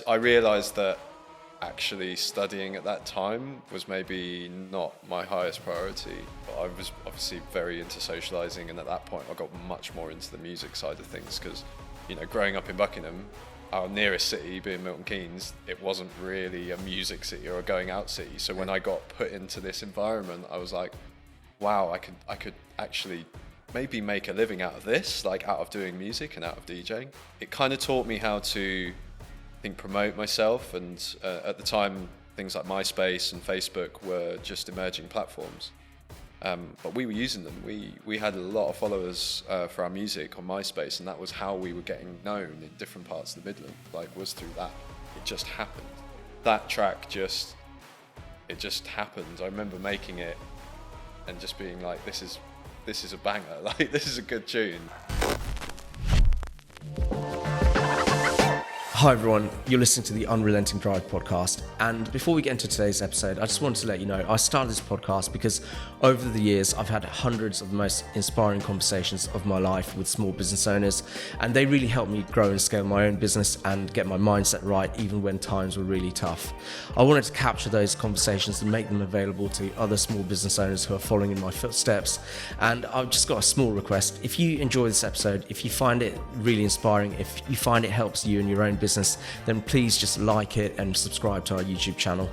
I realised that actually studying at that time was maybe not my highest priority. But I was obviously very into socialising, and at that point I got much more into the music side of things because, growing up in Buckingham, our nearest city being Milton Keynes, it wasn't really a music city or a going out city. So when I got put into this environment, I was like, wow, I could actually maybe make a living out of this, like out of doing music and out of DJing. It kind of taught me how to promote myself, and at the time things like MySpace and Facebook were just emerging platforms, but we were using them. We had a lot of followers for our music on MySpace, and that was how we were getting known in different parts of the Midlands, was through that. It just happened. That track just happened. I remember making it and just being like, this is a banger, this is a good tune. Hi everyone, you're listening to the Unrelenting Drive podcast, and before we get into today's episode, I just wanted to let you know I started this podcast because over the years I've had hundreds of the most inspiring conversations of my life with small business owners, and they really helped me grow and scale my own business and get my mindset right even when times were really tough. I wanted to capture those conversations and make them available to other small business owners who are following in my footsteps, and I've just got a small request. If you enjoy this episode, if you find it really inspiring, if you find it helps you in your own business, then please just like it and subscribe to our YouTube channel.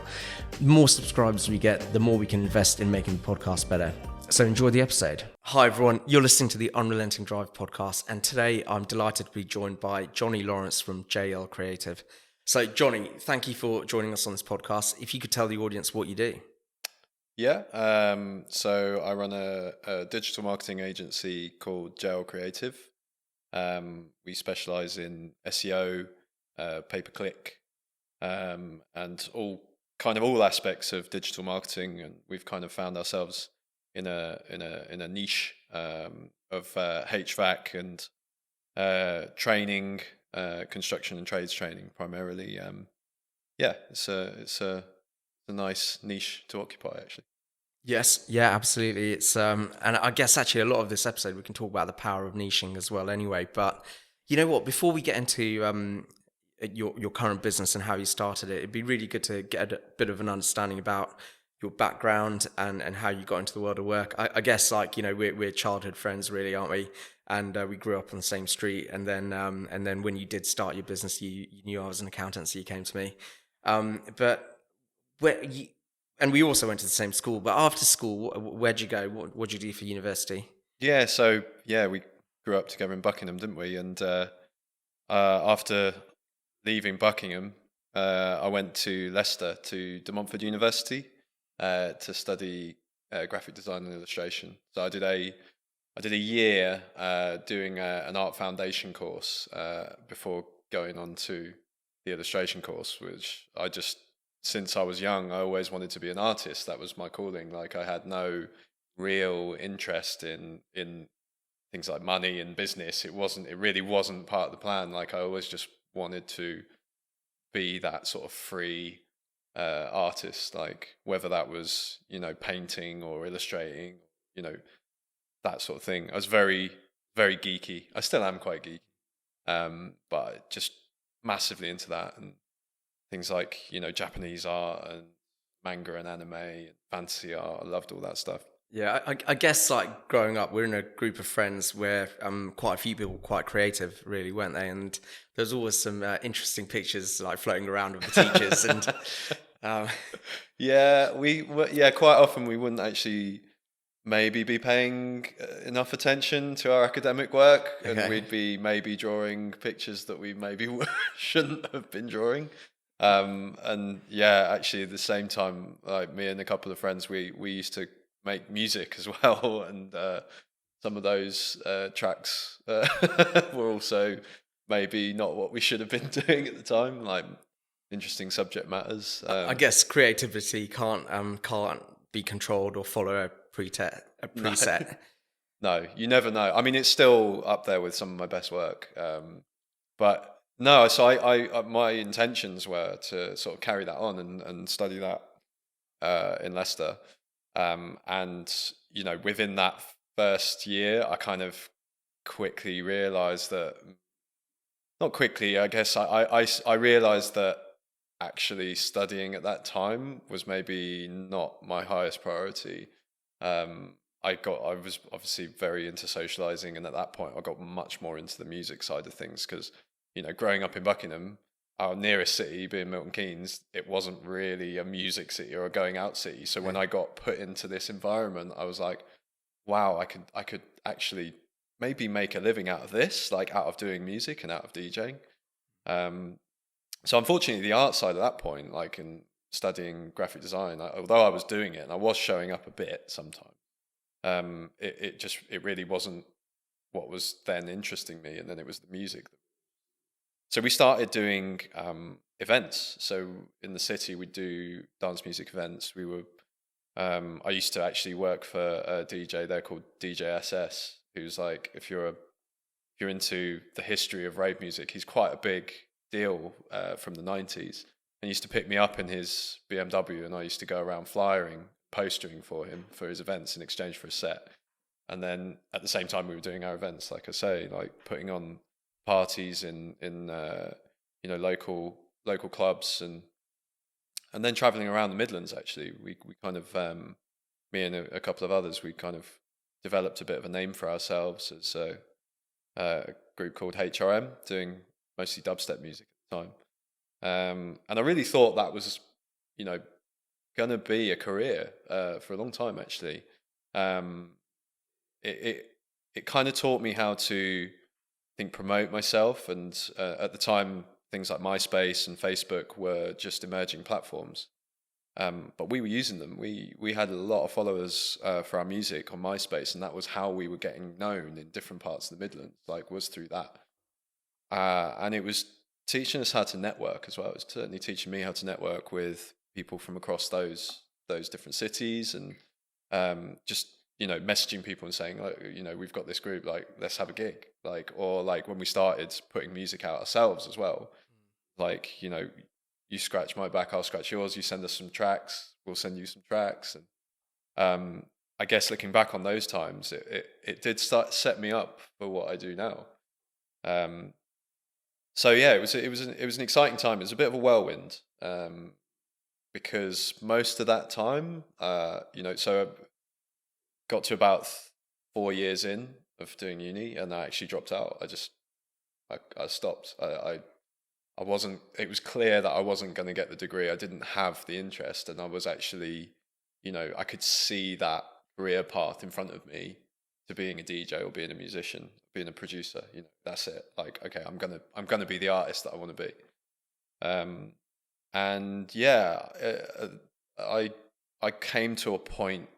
The more subscribers we get, the more we can invest in making the podcast better. So enjoy the episode. Hi everyone, you're listening to the Unrelenting Drive podcast, and today I'm delighted to be joined by Jonny Lawrence from JL Creative. So Jonny, thank you for joining us on this podcast. If you could tell the audience what you do. Yeah, so I run a digital marketing agency called JL Creative. We specialize in SEO, pay-per-click, and all aspects of digital marketing, and we've kind of found ourselves in a niche of HVAC and training, construction and trades training primarily. It's a nice niche to occupy, actually. Yes, yeah, absolutely. It's and I guess actually a lot of this episode we can talk about the power of niching as well anyway. But you know what, before we get into your current business and how you started it, it'd be really good to get a bit of an understanding about your background and how you got into the world of work. I guess we're childhood friends really, aren't we? And we grew up on the same street, and then when you did start your business, you knew I was an accountant, so you came to me. And we also went to the same school, but after school, where'd you go? What'd you do for university? Yeah, we grew up together in Buckingham, didn't we? And after leaving Buckingham, I went to Leicester, to De Montfort University, to study graphic design and illustration. So I did a year doing an art foundation course before going on to the illustration course, which since I was young, I always wanted to be an artist. That was my calling. I had no real interest in things like money and business. It really wasn't part of the plan. I always just wanted to be that sort of free artist, whether that was, painting or illustrating, that sort of thing. I was very, very geeky. I still am quite geeky, but just massively into that, and things like, Japanese art and manga and anime and fantasy art. I loved all that stuff. Yeah, I guess growing up, we're in a group of friends where quite a few people were quite creative, really, weren't they? And there's always some interesting pictures floating around of the teachers. And quite often we wouldn't actually maybe be paying enough attention to our academic work, and we'd be maybe drawing pictures that we maybe shouldn't have been drawing. Actually at the same time, me and a couple of friends, we used to make music as well, and some of those tracks were also maybe not what we should have been doing at the time, interesting subject matters. I guess creativity can't be controlled or follow a preset. No, you never know. I mean, it's still up there with some of my best work, but no. So I my intentions were to sort of carry that on and study that in Leicester. And within that first year, I kind of quickly realized that not quickly, I guess. I realized that actually studying at that time was maybe not my highest priority. I was obviously very into socializing, and at that point, I got much more into the music side of things because, growing up in Buckingham, our nearest city being Milton Keynes, it wasn't really a music city or a going out city. So when I got put into this environment, I was like, wow, I could actually maybe make a living out of this, like out of doing music and out of DJing. Um, so unfortunately, the art side at that point, like in studying graphic design, although I was doing it and I was showing up a bit sometimes, it really wasn't what was then interesting me, and then it was the music. So we started doing events. So in the city, we'd do dance music events. I used to actually work for a DJ there called DJSS, who's like, if you're into the history of rave music, he's quite a big deal from the 90s. And he used to pick me up in his BMW, and I used to go around flyering, postering for him for his events in exchange for a set. And then at the same time, we were doing our events, like I say, like putting on parties in local clubs, and then traveling around the Midlands. Actually, we kind of me and a couple of others, we kind of developed a bit of a name for ourselves as a group called HRM, doing mostly dubstep music at the time. And I really thought that was, going to be a career for a long time. Actually, it kind of taught me how to promote myself, and at the time, things like MySpace and Facebook were just emerging platforms. But we were using them. We had a lot of followers for our music on MySpace, and that was how we were getting known in different parts of the Midlands. Like, was through that, and it was teaching us how to network as well. It was certainly teaching me how to network with people from across those different cities, and just messaging people and saying, like, we've got this group, like, let's have a gig, like, or like when we started putting music out ourselves as well, like, you scratch my back, I'll scratch yours. You send us some tracks, we'll send you some tracks. And I guess looking back on those times, it did set me up for what I do now. So yeah, it was an exciting time. It was a bit of a whirlwind, because most of that time, so I got to about 4 years in of doing uni, and I actually dropped out. I stopped. I wasn't, it was clear that I wasn't going to get the degree. I didn't have the interest, and I was actually, I could see that career path in front of me to being a DJ or being a musician, being a producer. That's it. Like, okay, I'm gonna be the artist that I want to be. And yeah, I came to a point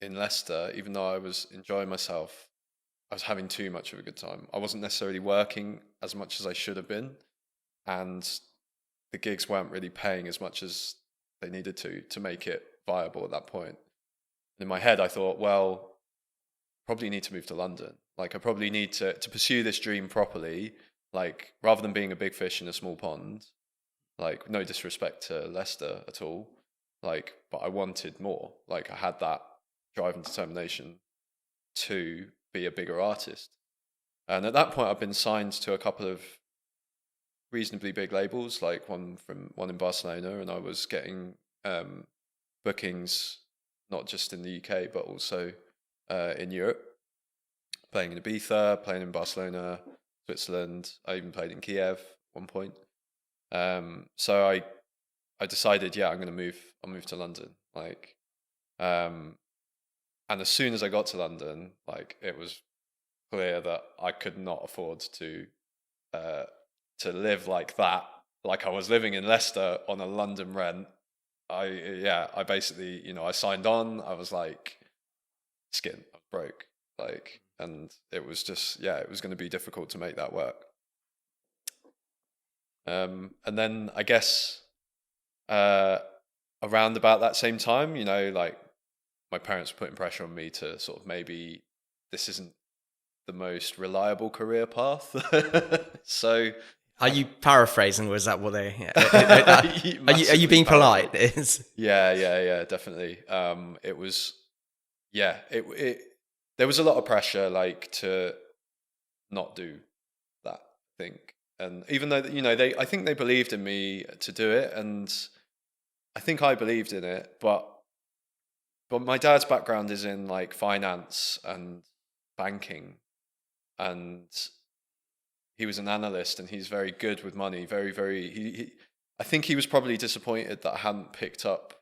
in Leicester, even though I was enjoying myself, I was having too much of a good time. I wasn't necessarily working as much as I should have been, and the gigs weren't really paying as much as they needed to make it viable at that point. In my head, I thought, well, probably need to move to London. Like, I probably need to pursue this dream properly, like, rather than being a big fish in a small pond. Like, no disrespect to Leicester at all, like, but I wanted more. Like, I had that drive and determination to be a bigger artist. And at that point, I've been signed to a couple of reasonably big labels, like one in Barcelona, and I was getting bookings not just in the UK but also in Europe, playing in Ibiza, playing in Barcelona, Switzerland. I even played in Kiev at one point. So I decided, yeah, I'll move to London. Like, and as soon as I got to London, like, it was clear that I could not afford to live like that. Like, I was living in Leicester on a London rent. I basically, I signed on. I was like, I was broke. Like, and it was just, yeah, it was going to be difficult to make that work. And then I guess around about that same time, like, my parents were putting pressure on me to sort of, maybe this isn't the most reliable career path. So, are you paraphrasing, or is that what they? Are you being polite? Yeah, definitely. It was, yeah, it there was a lot of pressure, like, to not do that, I think. And even though, I think they believed in me to do it, and I think I believed in it, but my dad's background is in like finance and banking, and he was an analyst, and he's very good with money. Very, very. I think he was probably disappointed that I hadn't picked up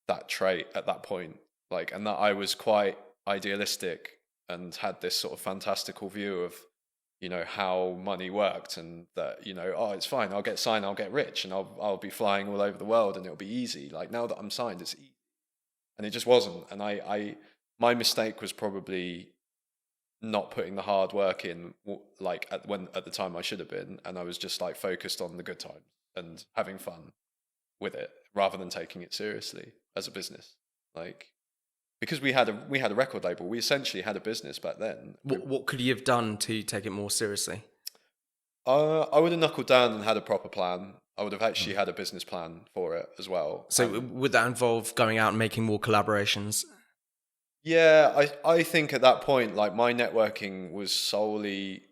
that trait at that point, like, and that I was quite idealistic and had this sort of fantastical view of, how money worked, and that, oh, it's fine, I'll get signed, I'll get rich, and I'll be flying all over the world, and it'll be easy. Like, now that I'm signed, it's easy, and it just wasn't. And my mistake was probably not putting the hard work in, like at the time I should have been, and I was just like focused on the good times and having fun with it rather than taking it seriously as a business. Like, because we had a record label, we essentially had a business back then. What could you have done to take it more seriously? I would have knuckled down and had a proper plan. I would have actually had a business plan for it as well. So would that involve going out and making more collaborations? Yeah, I think at that point, like, my networking was solely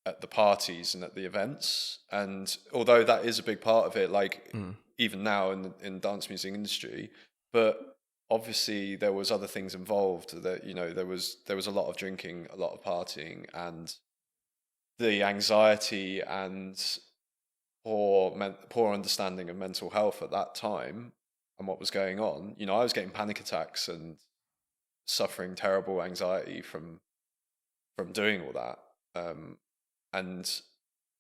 at the parties and at the events. And although that is a big part of it, like, even now in the dance music industry, but obviously there was other things involved. That, there was a lot of drinking, a lot of partying, and the anxiety and poor understanding of mental health at that time and what was going on. I was getting panic attacks and suffering terrible anxiety from doing all that, and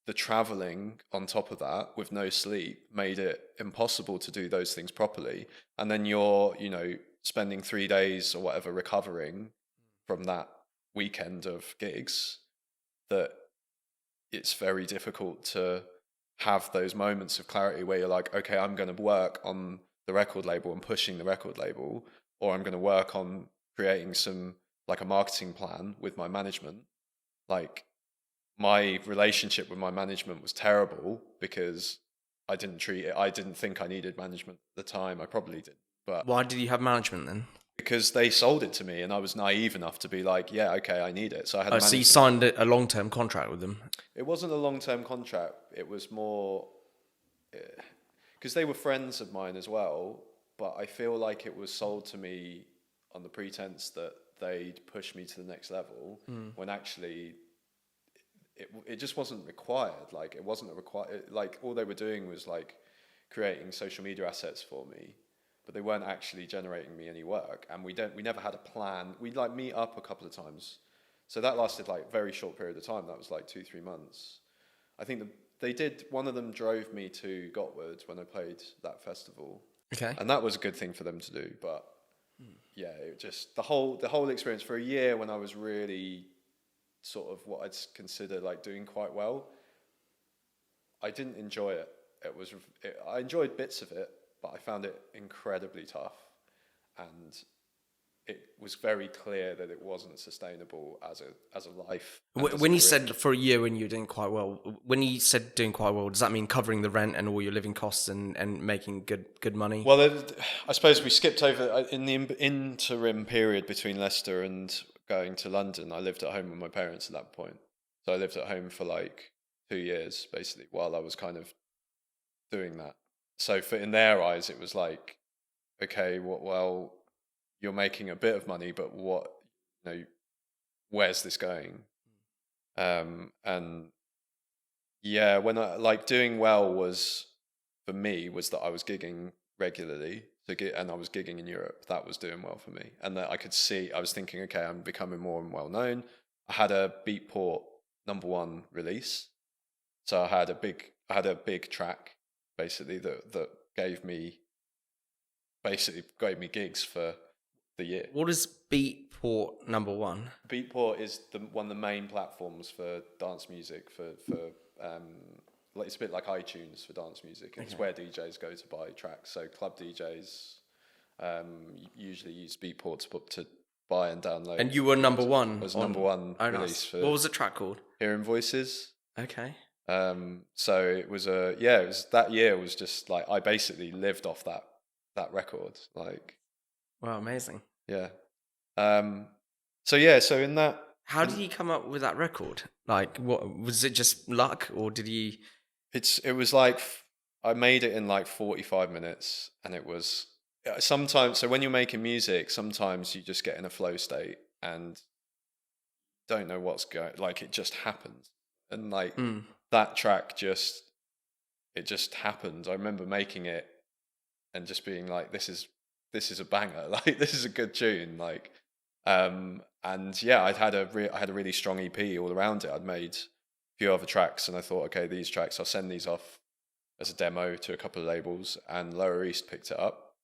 the traveling on top of that with no sleep made it impossible to do those things properly. And then you're spending 3 days or whatever recovering from that weekend of gigs, that it's very difficult to have those moments of clarity where you're like, okay, I'm going to work on the record label and pushing the record label, or I'm going to work on creating a marketing plan with my management. Like, my relationship with my management was terrible because I didn't think I needed management at the time. I probably did. But why did you have management then? Because they sold it to me, and I was naive enough to be like, yeah, okay, I need it. So I had so you signed a long-term contract with them? It wasn't a long-term contract. It was more because they were friends of mine as well, but I feel like it was sold to me on the pretense that they'd push me to the next level, when actually it just wasn't required. Like, it wasn't like, all they were doing was like creating social media assets for me, but they weren't actually generating me any work. And we never had a plan. We'd like meet up a couple of times. So that lasted like a very short period of time. That was like 2-3 months. I think one of them drove me to Gotwood when I played that festival. Okay. And that was a good thing for them to do. But yeah, it just, the whole experience for a year, when I was really sort of what I'd consider like doing quite well, I didn't enjoy it. I enjoyed bits of it, but I found it incredibly tough, and it was very clear that it wasn't sustainable as a life. When you said for a year when you were doing quite well, when you said doing quite well, does that mean covering the rent and all your living costs and making good money? Well, I suppose we skipped over in the interim period between Leicester and going to London. I lived at home with my parents at that point. So I lived at home for like 2 years, basically, while I was kind of doing that. So in their eyes, it was like, okay, well, you're making a bit of money, but where's this going? And yeah, when I like doing well was, for me, was that I was gigging regularly, and I was gigging in Europe. That was doing well for me, and that I was thinking, okay, I'm becoming more and well known. I had a Beatport #1 release, so I had a big track, basically, that gave me gigs for the year. What is Beatport #1? Beatport is one of the main platforms for dance music for like, it's a bit like iTunes for dance music. Okay. It's where DJs go to buy tracks. So club DJs usually use Beatport to buy and download. And you were #1. It was #1 release for. What was the track called? Hearing Voices. Okay. So it was that year was just like, I basically lived off that record. Like, wow, amazing. Yeah. So in that. How did you come up with that record? Like, what was it? Just luck, or did you? It was like I made it in like 45 minutes, and it was sometimes. So when you're making music, sometimes you just get in a flow state and don't know what's going. Like it just happens, and like that track just happened. I remember making it and just being like, this is a banger. Like this is a good tune. Like, and yeah, I had a really strong EP all around it. I'd made a few other tracks, and I thought, okay, these tracks, I'll send these off as a demo to a couple of labels, and Lower East picked it up,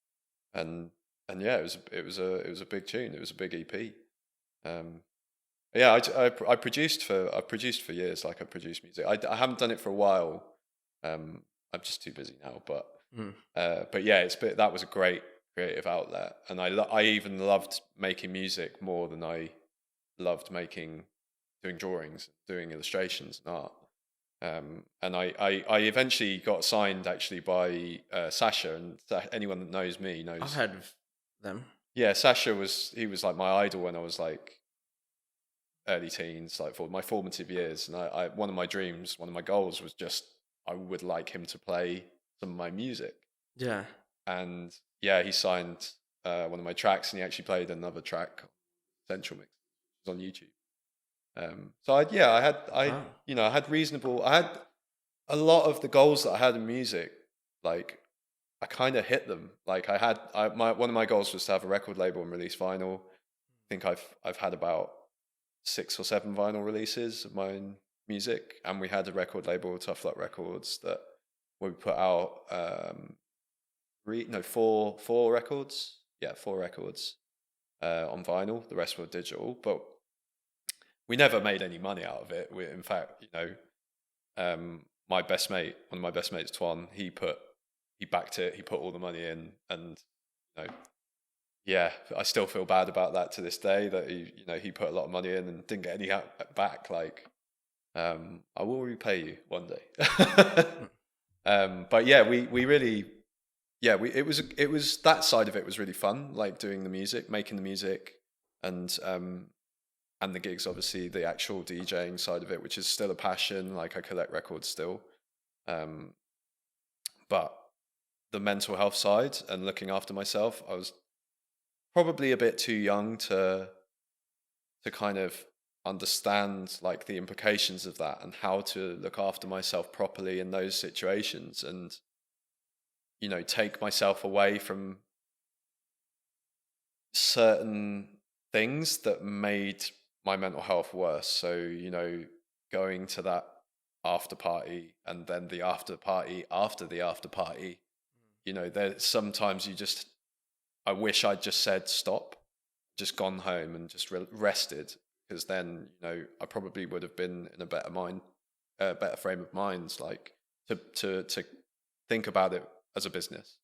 and yeah, it was a big tune. It was a big EP. Yeah, I produced for years. Like I produced music. I haven't done it for a while. I'm just too busy now. But yeah, that was a great creative outlet, and I even loved making music more than I loved doing drawings, doing illustrations and art. And I eventually got signed actually by Sasha, and anyone that knows me knows. I've heard of them. Yeah, Sasha was like my idol when I was like early teens, like for my formative years. And I one of my dreams, one of my goals was just I would like him to play some of my music. Yeah. And yeah, he signed one of my tracks, and he actually played another track, Central Mix, it was on YouTube. So I had a lot of the goals that I had in music, like I kind of hit them. Like one of my goals was to have a record label and release vinyl. I think I've had about 6 or 7 vinyl releases of my own music, and we had a record label, Tough Luck Records, that we put out 4 records. Yeah, 4 records on vinyl. The rest were digital, but we never made any money out of it. In fact, my best mate, one of my best mates, Twan, he backed it. He put all the money in, and yeah, I still feel bad about that to this day. That he put a lot of money in and didn't get any back. Like, I will repay you one day. But yeah, we really, yeah, it was that side of it was really fun, like doing the music, making the music, and the gigs, obviously the actual DJing side of it, which is still a passion. Like I collect records still, but the mental health side and looking after myself, I was probably a bit too young to kind of understand like the implications of that and how to look after myself properly in those situations, and take myself away from certain things that made my mental health worse. So going to that after party, and then the after party after the after party, there's sometimes I wish I'd just said stop, just gone home and just rested, because then I probably would have been in a better frame of mind, like to think about it as a business.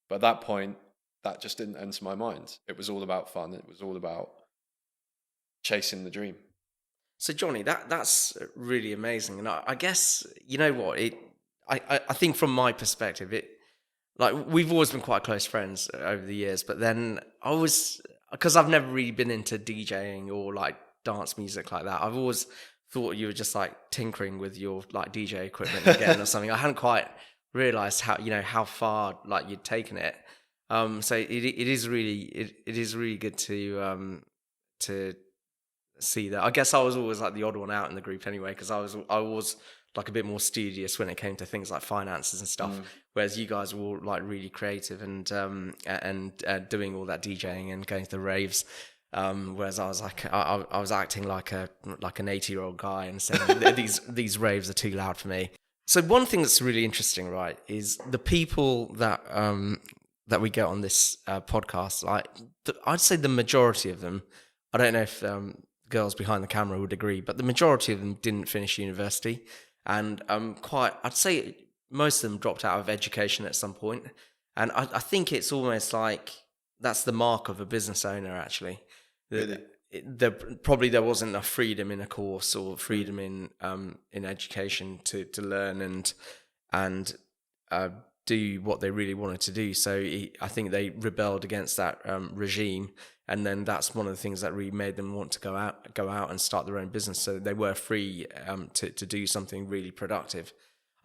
But at that point, that just didn't enter my mind. It was all about fun. It was all about chasing the dream. So Jonny, that's really amazing, and I guess I think from my perspective, like we've always been quite close friends over the years, but then because I've never really been into DJing or like dance music like that, I've always thought you were just like tinkering with your like DJ equipment again or something. I hadn't quite realized how far like you'd taken it. So it is really good to see that. I guess I was always like the odd one out in the group anyway, because I was like a bit more studious when it came to things like finances and stuff, whereas you guys were all like really creative and doing all that DJing and going to the raves. Whereas I was like, I was acting like an 80-year-old guy and saying these raves are too loud for me. So one thing that's really interesting, right, is the people that we get on this podcast. I'd say the majority of them, I don't know if girls behind the camera would agree, but the majority of them didn't finish university, and I'd say most of them dropped out of education at some point. And I think it's almost like that's the mark of a business owner, actually. Really? There wasn't enough freedom in a course or freedom in education to learn and do what they really wanted to do. So I think they rebelled against that regime And then that's one of the things that really made them want to go out and start their own business. So they were free to do something really productive.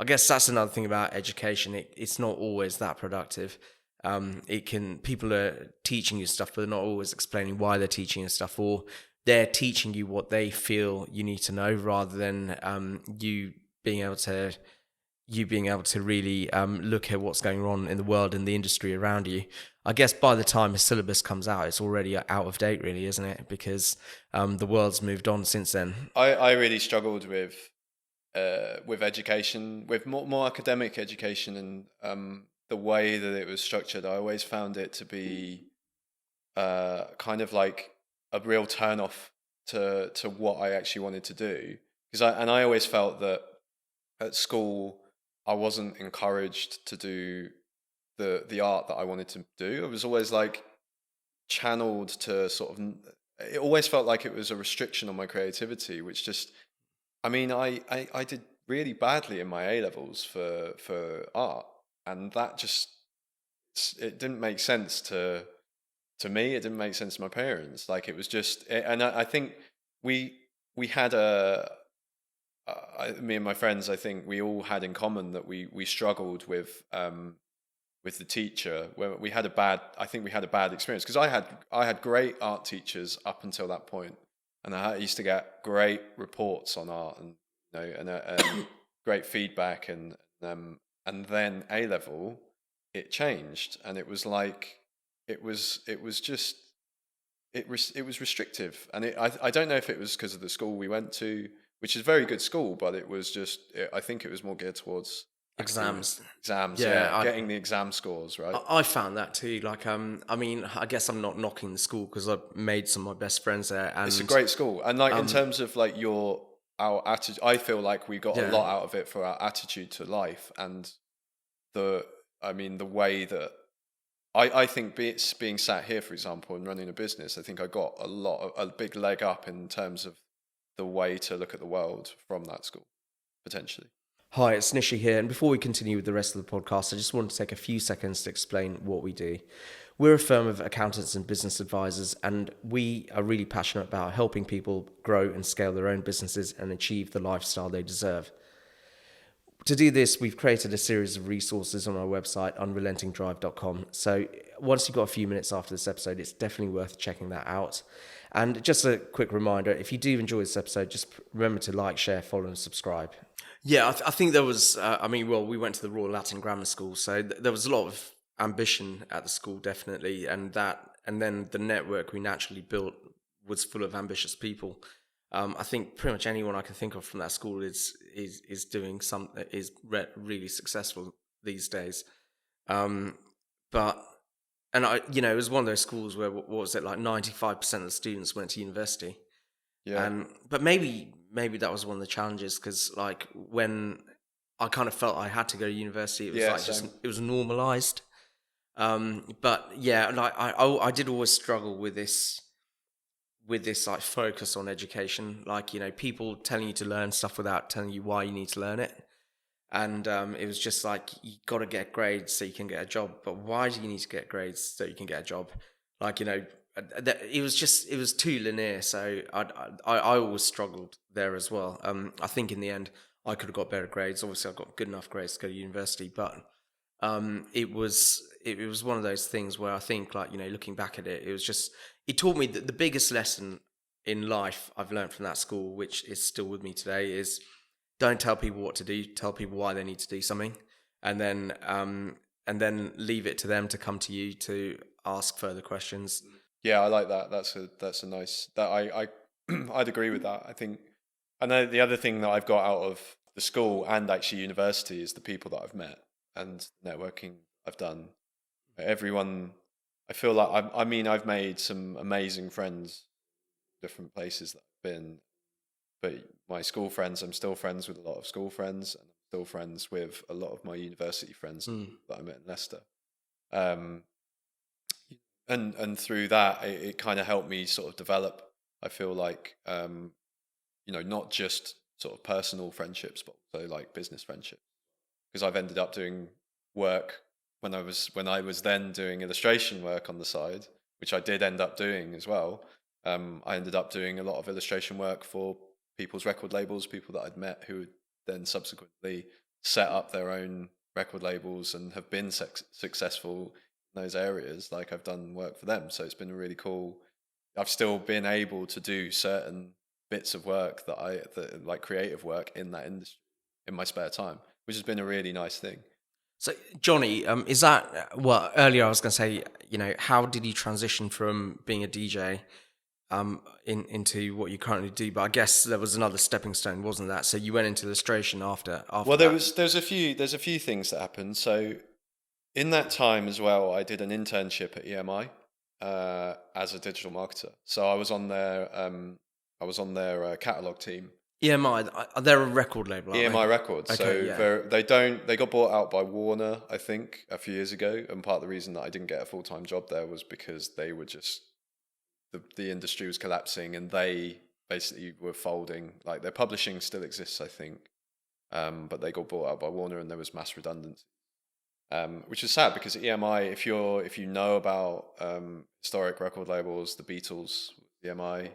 I guess that's another thing about education. It's not always that productive. People are teaching you stuff, but they're not always explaining why they're teaching you stuff, or they're teaching you what they feel you need to know, rather than you being able to really look at what's going on in the world and the industry around you. I guess by the time a syllabus comes out, it's already out of date, really, isn't it? Because the world's moved on since then. I really struggled with education, with more academic education, and the way that it was structured. I always found it to be kind of like a real turn off to what I actually wanted to do. I always felt that at school I wasn't encouraged to do the art that I wanted to do. It was always like channeled to sort of. It always felt like it was a restriction on my creativity, which just. I mean, I did really badly in my A levels for art, and that just it didn't make sense to me. It didn't make sense to my parents. Like it was just, and I think we had me and my friends. I think we all had in common that we struggled with the teacher. Where we had a bad, I think we had a bad experience, because I had great art teachers up until that point, and I used to get great reports on art, and and great feedback, and then A level it changed, and it was like it was just it was restrictive, and I don't know if it was because of the school we went to, which is a very good school, but it was just I think it was more geared towards Exams. Getting the exam scores right. I found that too. Like, I mean, I guess I'm not knocking the school, because I've made some of my best friends there, and it's a great school. And like in terms of like our attitude, I feel like we got a lot out of it for our attitude to life, and the way that I think being sat here, for example, and running a business, I think I got a big leg up in terms of the way to look at the world from that school, potentially. Hi, it's Nishi here, and before we continue with the rest of the podcast, I just wanted to take a few seconds to explain what we do. We're a firm of accountants and business advisors, and we are really passionate about helping people grow and scale their own businesses and achieve the lifestyle they deserve. To do this, we've created a series of resources on our website, unrelentingdrive.com. So once you've got a few minutes after this episode, it's definitely worth checking that out. And just a quick reminder, if you do enjoy this episode, just remember to like, share, follow, and subscribe. Yeah, I think there was, we went to the Royal Latin Grammar School, so there was a lot of ambition at the school, definitely. And then the network we naturally built was full of ambitious people. I think pretty much anyone I can think of from that school is doing something, is really successful these days. It was one of those schools where, what was it, like 95% of the students went to university. Yeah. But maybe that was one of the challenges, because like when I kind of felt I had to go to university, it was it was normalized. But yeah, like I did always struggle with this like focus on education, like, people telling you to learn stuff without telling you why you need to learn it. And it was just like, you got to get grades so you can get a job, but why do you need to get grades so you can get a job? Like, it was too linear. So I always struggled there as well. I think in the end I could have got better grades. Obviously I got good enough grades to go to university, but it was one of those things where I think, like, looking back at it, it taught me that the biggest lesson in life I've learned from that school, which is still with me today, is don't tell people what to do, tell people why they need to do something, and then leave it to them to come to you to ask further questions. Yeah, I like that. That's a nice, that I'd agree with that. I think, and the other thing that I've got out of the school and actually university is the people that I've met and networking I've done. Everyone, I feel like I've made some amazing friends, different places that I've been. But my school friends, I'm still friends with a lot of school friends, and I'm still friends with a lot of my university friends that I met in Leicester. And through that, it kind of helped me sort of develop, I feel like, not just sort of personal friendships, but also like business friendships. Because I've ended up doing work when I was then doing illustration work on the side, which I did end up doing as well. I ended up doing a lot of illustration work for people's record labels, people that I'd met who then subsequently set up their own record labels and have been successful in those areas. Like I've done work for them, so it's been really cool. I've still been able to do certain bits of work that like creative work in that industry in my spare time, which has been a really nice thing. So, Jonny, is that, well, earlier I was going to say, how did you transition from being a DJ into what you currently do? But I guess there was another stepping stone, wasn't that? So you went into illustration after Well, that. there's a few things that happened. So in that time as well, I did an internship at EMI as a digital marketer. So I was on their catalog team. EMI, they're a record label, aren't EMI Records. Okay, so they got bought out by Warner, I think, a few years ago. And part of the reason that I didn't get a full-time job there was because they were just the industry was collapsing and they basically were folding. Like their publishing still exists, I think, but they got bought out by Warner and there was mass redundancy, which is sad because EMI, if you know about historic record labels, the Beatles, EMI,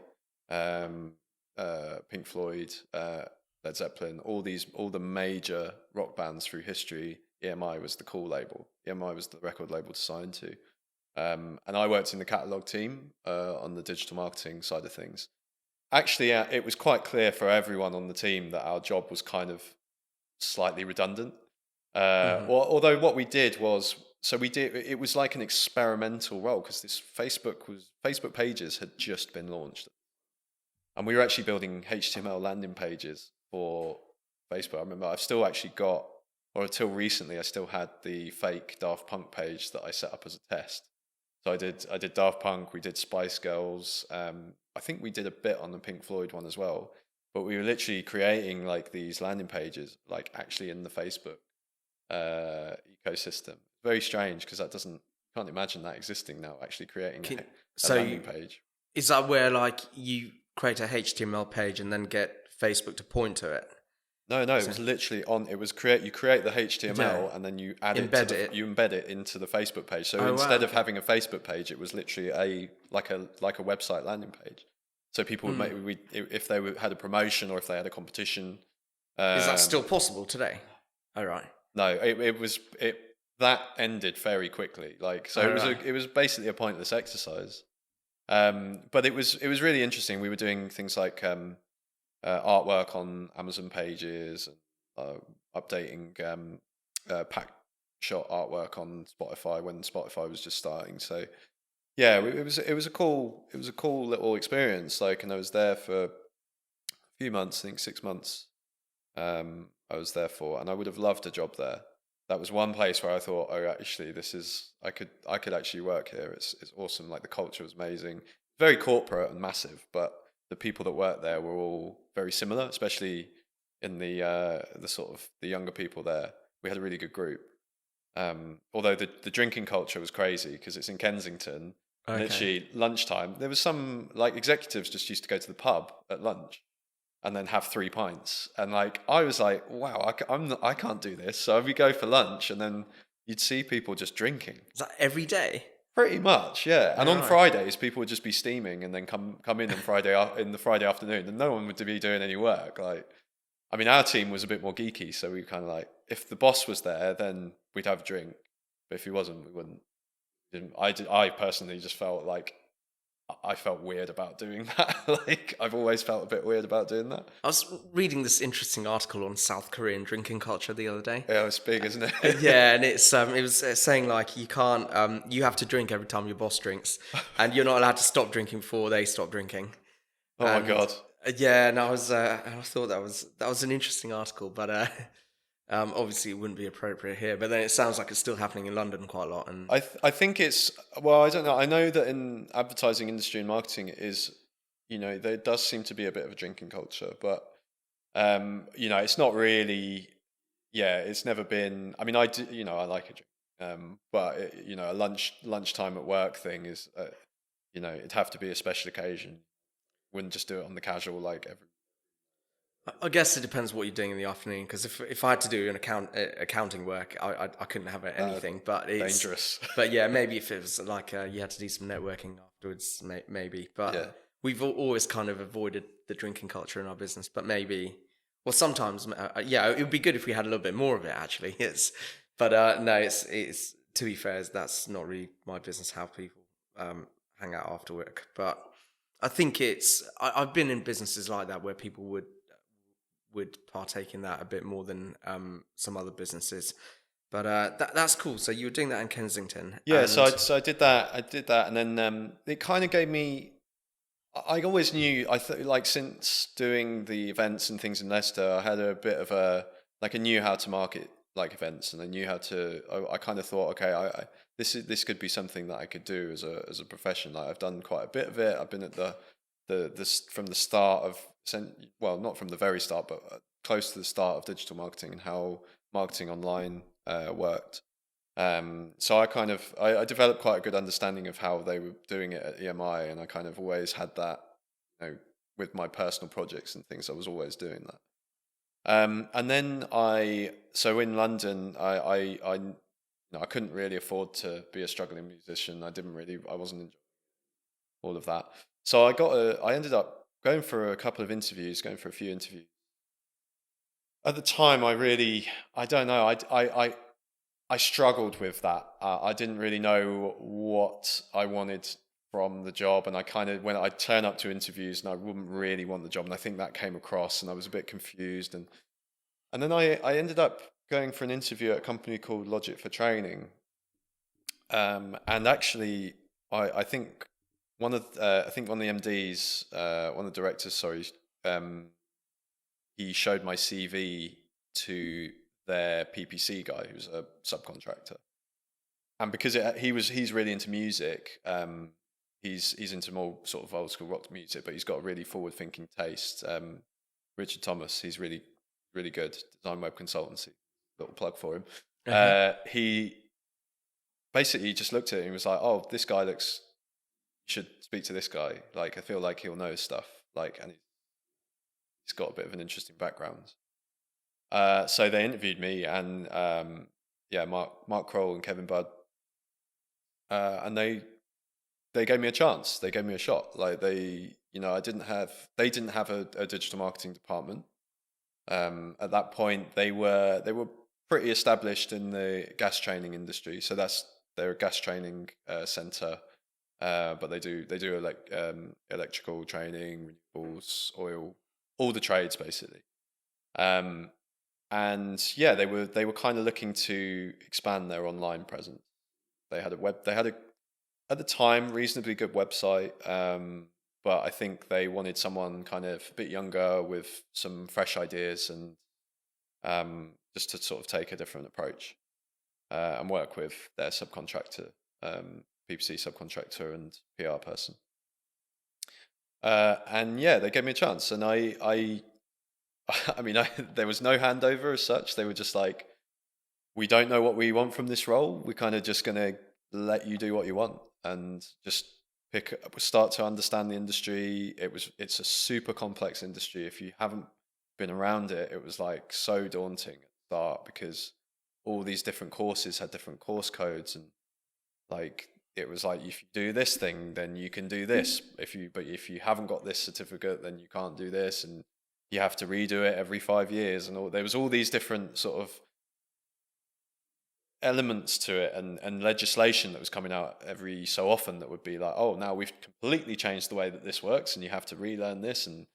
Pink Floyd, Led Zeppelin, all the major rock bands through history, EMI was the cool label. EMI was the record label to sign to. And I worked in the catalog team on the digital marketing side of things. Actually, it was quite clear for everyone on the team that our job was kind of slightly redundant. Although what we did was, it was like an experimental role because this Facebook pages had just been launched. And we were actually building HTML landing pages for Facebook. I remember I've still actually got, or until recently, I still had the fake Daft Punk page that I set up as a test. So I did Daft Punk, we did Spice Girls. I think we did a bit on the Pink Floyd one as well. But we were literally creating like these landing pages, like actually in the Facebook ecosystem. Very strange because can't imagine that existing now. Actually creating a landing page. Is that where like you create a HTML page and then get Facebook to point to it? No, it was literally you create the HTML and then you you embed it into the Facebook page. So instead of having a Facebook page, it was literally like a website landing page. So people would if they had a promotion or if they had a competition. Is that still possible today? Oh, right. No, that ended very quickly. It was basically a pointless exercise. But it was really interesting. We were doing things like artwork on Amazon pages and updating pack shot artwork on Spotify when Spotify was just starting. So yeah, it was a cool little experience. And I was there for a few months, I think 6 months. I was there for, and I would have loved a job there. That was one place where I thought, oh, actually, I could actually work here. It's awesome. Like the culture was amazing, very corporate and massive, but the people that worked there were all very similar, especially in the sort of the younger people there. We had a really good group. Although the drinking culture was crazy because it's in Kensington. Okay. Literally lunchtime, there was some like executives just used to go to the pub at lunch and then have 3 pints. And like I was like, wow, I can't do this. So we go for lunch and then you'd see people just drinking. Is that every day? Pretty much, yeah. And on Fridays, people would just be steaming and then come in on the Friday afternoon, and no one would be doing any work. Like, I mean, our team was a bit more geeky, so we kind of like, if the boss was there, then we'd have a drink. But if he wasn't, we wouldn't. I personally just felt like I felt weird about doing that. Like, I've always felt a bit weird about doing that. I was reading this interesting article on South Korean drinking culture the other day. Yeah, it's big, isn't it? Yeah, and it was saying like you can't, you have to drink every time your boss drinks, and you're not allowed to stop drinking before they stop drinking. My God. Yeah, and I thought that was an interesting article, but obviously it wouldn't be appropriate here. But then it sounds like it's still happening in London quite a lot. And I think it's, well, I don't know. I know that in advertising industry and marketing it is, there does seem to be a bit of a drinking culture, but it's not really. Yeah, it's never been. I mean, I do. I like a drink, but a lunchtime at work thing is, it'd have to be a special occasion. Wouldn't just do it on the casual like every. I guess it depends what you're doing in the afternoon. Because if I had to do an accounting work, I couldn't have anything. But it's Dangerous. But yeah, maybe if it was like you had to do some networking afterwards, maybe. But Yeah. we've always kind of avoided the drinking culture in our business. But maybe, well, sometimes, yeah, it would be good if we had a little bit more of it. Actually, no, it's to be fair, that's not really my business how people hang out after work. But I think I've been in businesses like that where people would partake in that a bit more than some other businesses. But that's cool. So you were doing that in Kensington. Yeah, And so I did that. And then it kind of gave me. I always knew. Like since doing the events and things in Leicester, I had a bit of I knew how to market like events, and I knew how to. I kind of thought, okay, this could be something that I could do as a profession. Like I've done quite a bit of it. I've been at from the start of, well, not from the very start, but close to the start of digital marketing and how marketing online worked. So I developed quite a good understanding of how they were doing it at EMI, and I kind of always had that, with my personal projects and things. I was always doing that. And then so in London, I couldn't really afford to be a struggling musician. I wasn't enjoying all of that. So I ended up going for a few interviews. At the time, I don't know, I struggled with that. I didn't really know what I wanted from the job, and when I turn up to interviews and I wouldn't really want the job, and I think that came across, and I was a bit confused, and then I ended up going for an interview at a company called Logic for Training, and actually I think one of the MDs, one of the directors, sorry, he showed my CV to their PPC guy, who's a subcontractor, and because he's really into music, he's into more sort of old school rock music, but he's got a really forward thinking taste. Richard Thomas, he's really really good, design web consultancy. Little plug for him. He basically just looked at it and was like, "Oh, this guy looks. You should speak to this guy. Like, I feel like he'll know his stuff. Like, and he's got a bit of an interesting background." So they interviewed me, and Mark Kroll and Kevin Budd, and they gave me a chance. They gave me a shot. Like they didn't have a digital marketing department. At that point, they were pretty established in the gas training industry. So they're a gas training center, but they do electrical training, renewables, oil, all the trades basically. And yeah, they were kind of looking to expand their online presence. They had at the time reasonably good website, but I think they wanted someone kind of a bit younger with some fresh ideas, and just to sort of take a different approach and work with their subcontractor, PPC subcontractor and PR person. And yeah, they gave me a chance, and I mean, there was no handover as such. They were just like, "We don't know what we want from this role. We're kind of just going to let you do what you want and just start to understand the industry." It's a super complex industry. If you haven't been around it, it was like so daunting at the start, because all these different courses had different course codes, and like it was like, if you do this thing, then you can do this. If you haven't got this certificate, then you can't do this, and you have to redo it every 5 years, and there was all these different sort of elements to it, and legislation that was coming out every so often that would be like, "Oh, now we've completely changed the way that this works, and you have to relearn this." And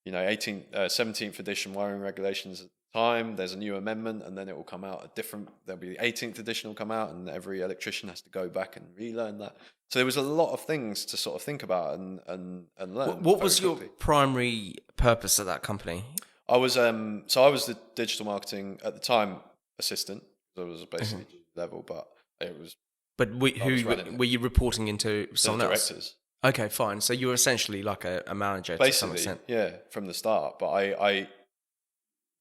17th edition wiring regulations at the time, there's a new amendment, and then it will come out there'll be the 18th edition will come out, and every electrician has to go back and relearn that. So there was a lot of things to sort of think about and learn. What was your primary purpose at that company? I was the digital marketing at the time assistant. So it was basically level, but it was. But who were you reporting into? Someone else? Directors. Okay, fine. So you were essentially like a manager basically, to some extent. Yeah, from the start. But I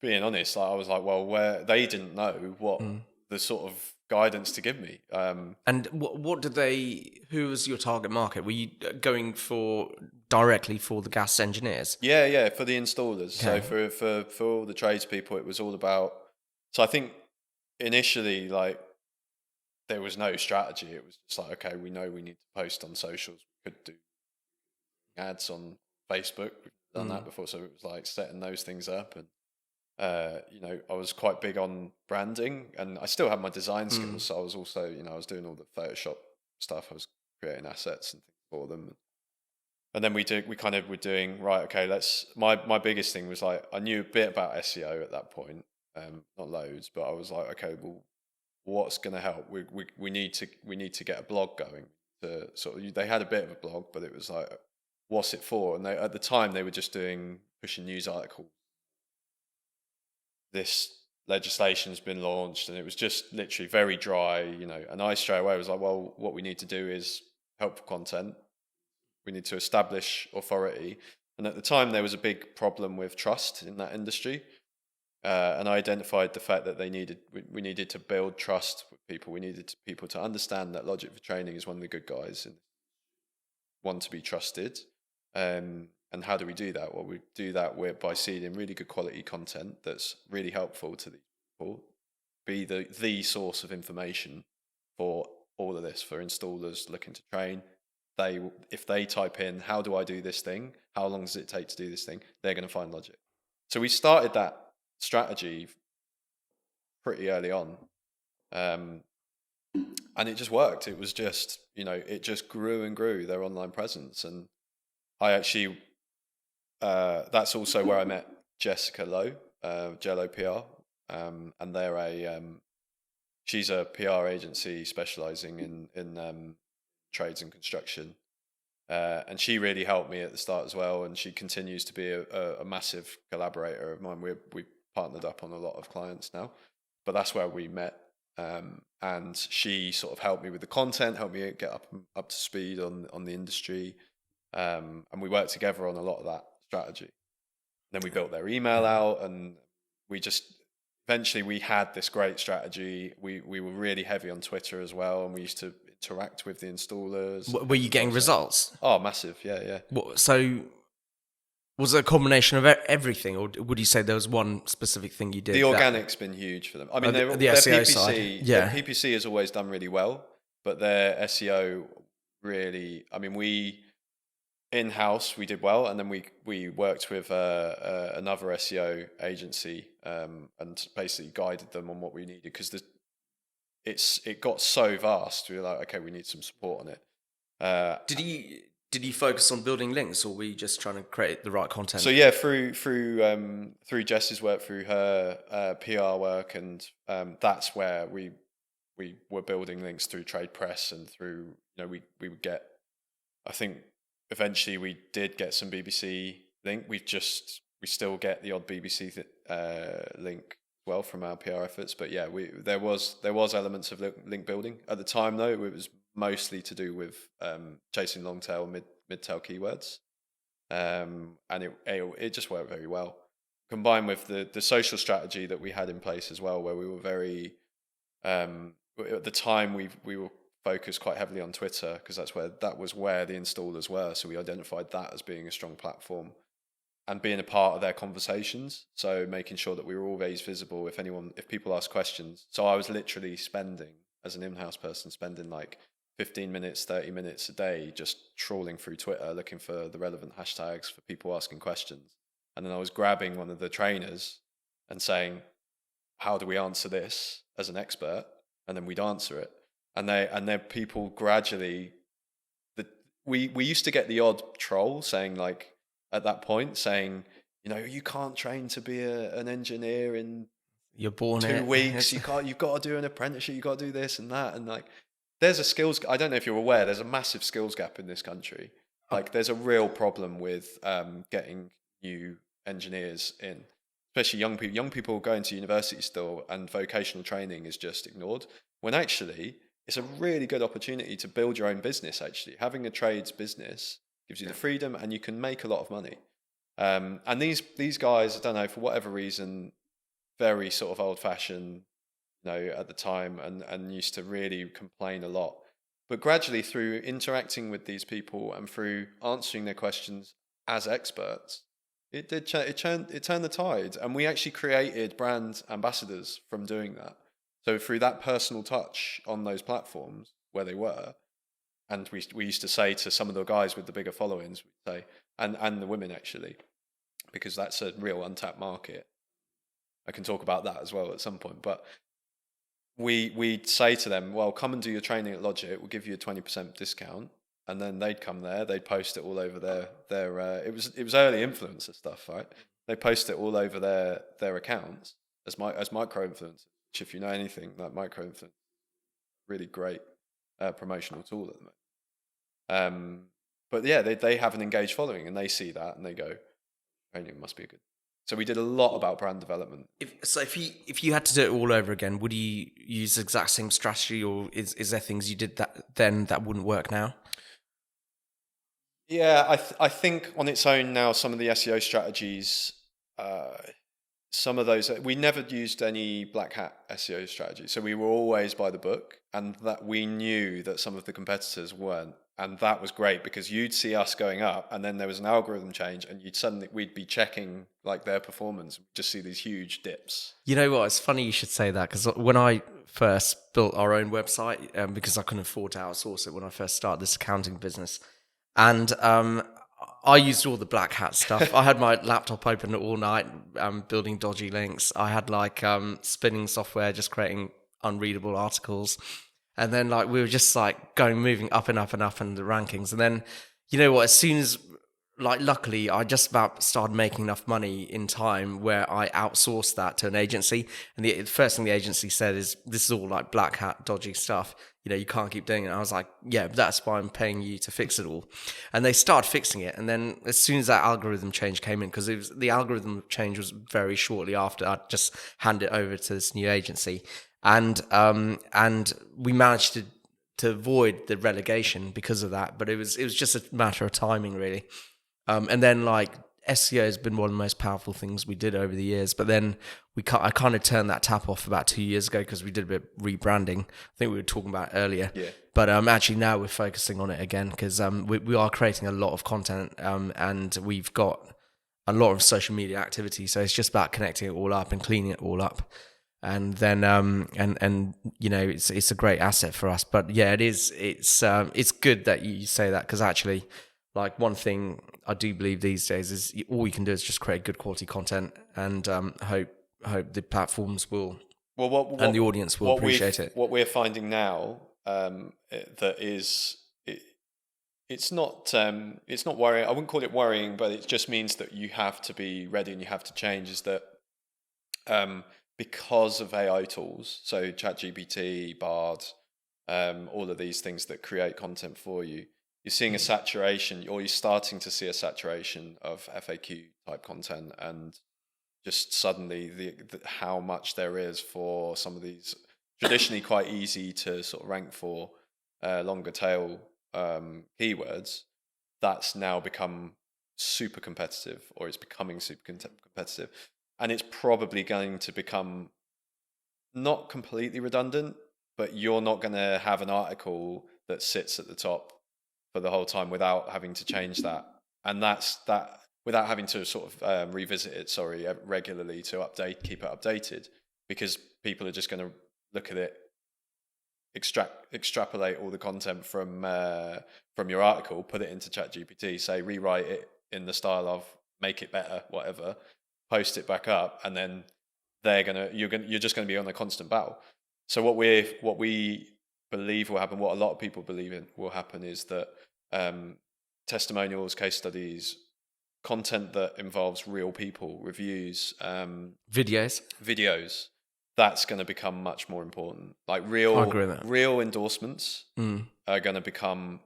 being honest, I was like, well, where they didn't know what the sort of guidance to give me. And what did they? Who was your target market? Were you going for directly for the gas engineers? Yeah, for the installers. Okay. So for all the tradespeople, it was all about. So I think initially, like, there was no strategy. It was just like, okay, we know we need to post on socials. We could do ads on Facebook. We've done that before, so it was like setting those things up. And I was quite big on branding, and I still have my design skills. So I was also, I was doing all the Photoshop stuff. I was creating assets and things for them. And then we kind of were doing, right, okay, my biggest thing was like, I knew a bit about SEO at that point, not loads, but I was like, okay, well, what's going to help? We need to get a blog going. To sort of, they had a bit of a blog, but it was like, what's it for? And at the time they were just pushing news articles. This legislation's been launched, and it was just literally very dry, and I straight away was like, well, what we need to do is helpful content. We need to establish authority. And at the time, there was a big problem with trust in that industry. And I identified the fact that we needed to build trust with people. We needed people to understand that Logic for Training is one of the good guys and one to be trusted. And how do we do that? Well, we do that by seeding really good quality content that's really helpful to these people, be the source of information for all of this, for installers looking to train. If they type in, how do I do this thing? How long does it take to do this thing? They're going to find Logic. So we started that strategy pretty early on. And it just worked. It was just, it just grew and grew, their online presence. And I actually, that's also where I met Jessica Lowe, Jello PR. And she's a PR agency specializing in trades and construction. And she really helped me at the start as well, and she continues to be a massive collaborator of mine. We partnered up on a lot of clients now, but that's where we met. And she sort of helped me with the content, helped me get up to speed on the industry, and we worked together on a lot of that strategy. Then we built their email out, and eventually we had this great strategy. We were really heavy on Twitter as well, and we used to interact with the installers. Were you getting results? Oh, massive. Yeah. So was it a combination of everything, or would you say there was one specific thing you did? The organic's been huge for them. I mean, the their SEO PPC, side. Their PPC has always done really well, but their SEO really, I mean, we in-house, we did well, and then we worked with another SEO agency and basically guided them on what we needed, because it got so vast. We were like, okay, we need some support on it. Did you focus on building links, or were you just trying to create the right content? So yeah, through Jess's work, through her PR work, and that's where we were building links through trade press, and through, we would get, I think eventually we did get some BBC link. We still get the odd BBC link well from our PR efforts, but yeah, there was elements of link building at the time. Though it was mostly to do with chasing long tail, mid tail keywords, and it just worked very well, combined with the social strategy that we had in place as well, where we were very at the time we were focused quite heavily on Twitter, because that was where the installers were. So we identified that as being a strong platform and being a part of their conversations. So making sure that we were always visible if people ask questions. So I was literally as an in-house person, spending like 15 minutes, 30 minutes a day just trawling through Twitter, looking for the relevant hashtags for people asking questions. And then I was grabbing one of the trainers and saying, how do we answer this as an expert? And then we'd answer it. And then people gradually, we used to get the odd troll saying, like, at that point, saying, you can't train to be an engineer in you're born 2 weeks. You've got to do an apprenticeship. You've got to do this and that. And like, there's a skills. I don't know if you're aware. There's a massive skills gap in this country. Like, there's a real problem with getting new engineers in, especially young people. Young people going to university still, and vocational training is just ignored. When actually, it's a really good opportunity to build your own business. Actually, having a trades business gives you the freedom, and you can make a lot of money. And these guys, I don't know, for whatever reason, very sort of old fashioned, at the time, and used to really complain a lot. But gradually, through interacting with these people and through answering their questions as experts, it turned the tide, and we actually created brand ambassadors from doing that. So through that personal touch on those platforms where they were, and we used to say to some of the guys with the bigger followings, we'd say, and the women actually, because that's a real untapped market. I can talk about that as well at some point, but we'd say to them, well, come and do your training at Logic, we'll give you a 20% discount. And then they'd come there, they'd post it all over their it was early influencer stuff, right? They post it all over their accounts as micro influencers, which, if you know anything, that micro influencer, really great promotional tool at the moment. But yeah, they have an engaged following, and they see that and they go, training must be good. So we did a lot about brand development. If you had to do it all over again, would you use the exact same strategy, or is there things you did that wouldn't work now? Yeah, I think on its own now, some of the SEO strategies, some of those, we never used any black hat SEO strategy. So we were always by the book, and that we knew that some of the competitors weren't. And that was great, because you'd see us going up, and then there was an algorithm change, and we'd be checking like their performance, just see these huge dips. You know what? It's funny you should say that, because when I first built our own website, because I couldn't afford to outsource it when I first started this accounting business, and I used all the black hat stuff. I had my laptop open all night, building dodgy links. I had like spinning software, just creating unreadable articles. And then like we were just like moving up and up and up in the rankings. And then, you know what, as soon as, like, luckily I just about started making enough money in time where I outsourced that to an agency. And the first thing the agency said is, this is all like black hat dodgy stuff. You know, you can't keep doing it. And I was like, yeah, that's why I'm paying you to fix it all. And they started fixing it. And then as soon as that algorithm change came in, because the algorithm change was very shortly after, I just handed it over to this new agency. And we managed to avoid the relegation because of that. But it was just a matter of timing, really. And then like SEO has been one of the most powerful things we did over the years. But then I kind of turned that tap off about 2 years ago, because we did a bit of rebranding. I think we were talking about it earlier. Yeah. But actually now we're focusing on it again, because we are creating a lot of content, and we've got a lot of social media activity. So it's just about connecting it all up and cleaning it all up. And then and you know, it's a great asset for us. But yeah, it's good that you say that, because actually, like, one thing I do believe these days is all you can do is just create good quality content, and hope the platforms will, and the audience will appreciate it. What we're finding now, it's not worrying. I wouldn't call it worrying, but it just means that you have to be ready and you have to change. Is that because of AI tools, so ChatGPT, Bard, all of these things that create content for you, you're seeing a saturation, or you're starting to see a saturation of FAQ type content, and just suddenly the how much there is for some of these traditionally quite easy to sort of rank for longer tail keywords, that's now become super competitive, or it's becoming super competitive. And it's probably going to become not completely redundant, but you're not going to have an article that sits at the top for the whole time without having to change that. And that's that, without having to sort of revisit it, regularly to keep it updated, because people are just going to look at it, extrapolate all the content from your article, put it into ChatGPT, say rewrite it in the style of make it better, whatever, post it back up, and then you're just going to be on a constant battle. So what we believe will happen, what a lot of people believe in will happen, is that testimonials, case studies, content that involves real people, reviews, videos, that's going to become much more important. Like real endorsements are going to become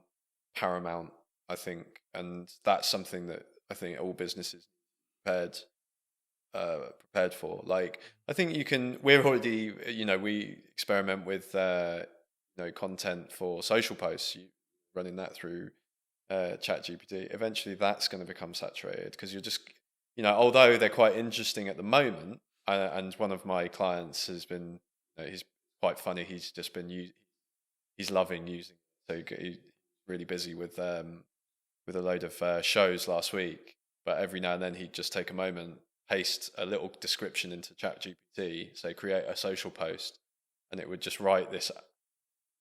paramount, I think, and that's something that I think all businesses prepared for. Like, I think we're already, we experiment with content for social posts, running that through ChatGPT. Eventually that's going to become saturated, because you're just, although they're quite interesting at the moment, and one of my clients has been, he's quite funny, he's just been he's loving using So he's really busy with a load of shows last week. But every now and then he'd just take a moment, paste a little description into ChatGPT, say create a social post, and it would just write this.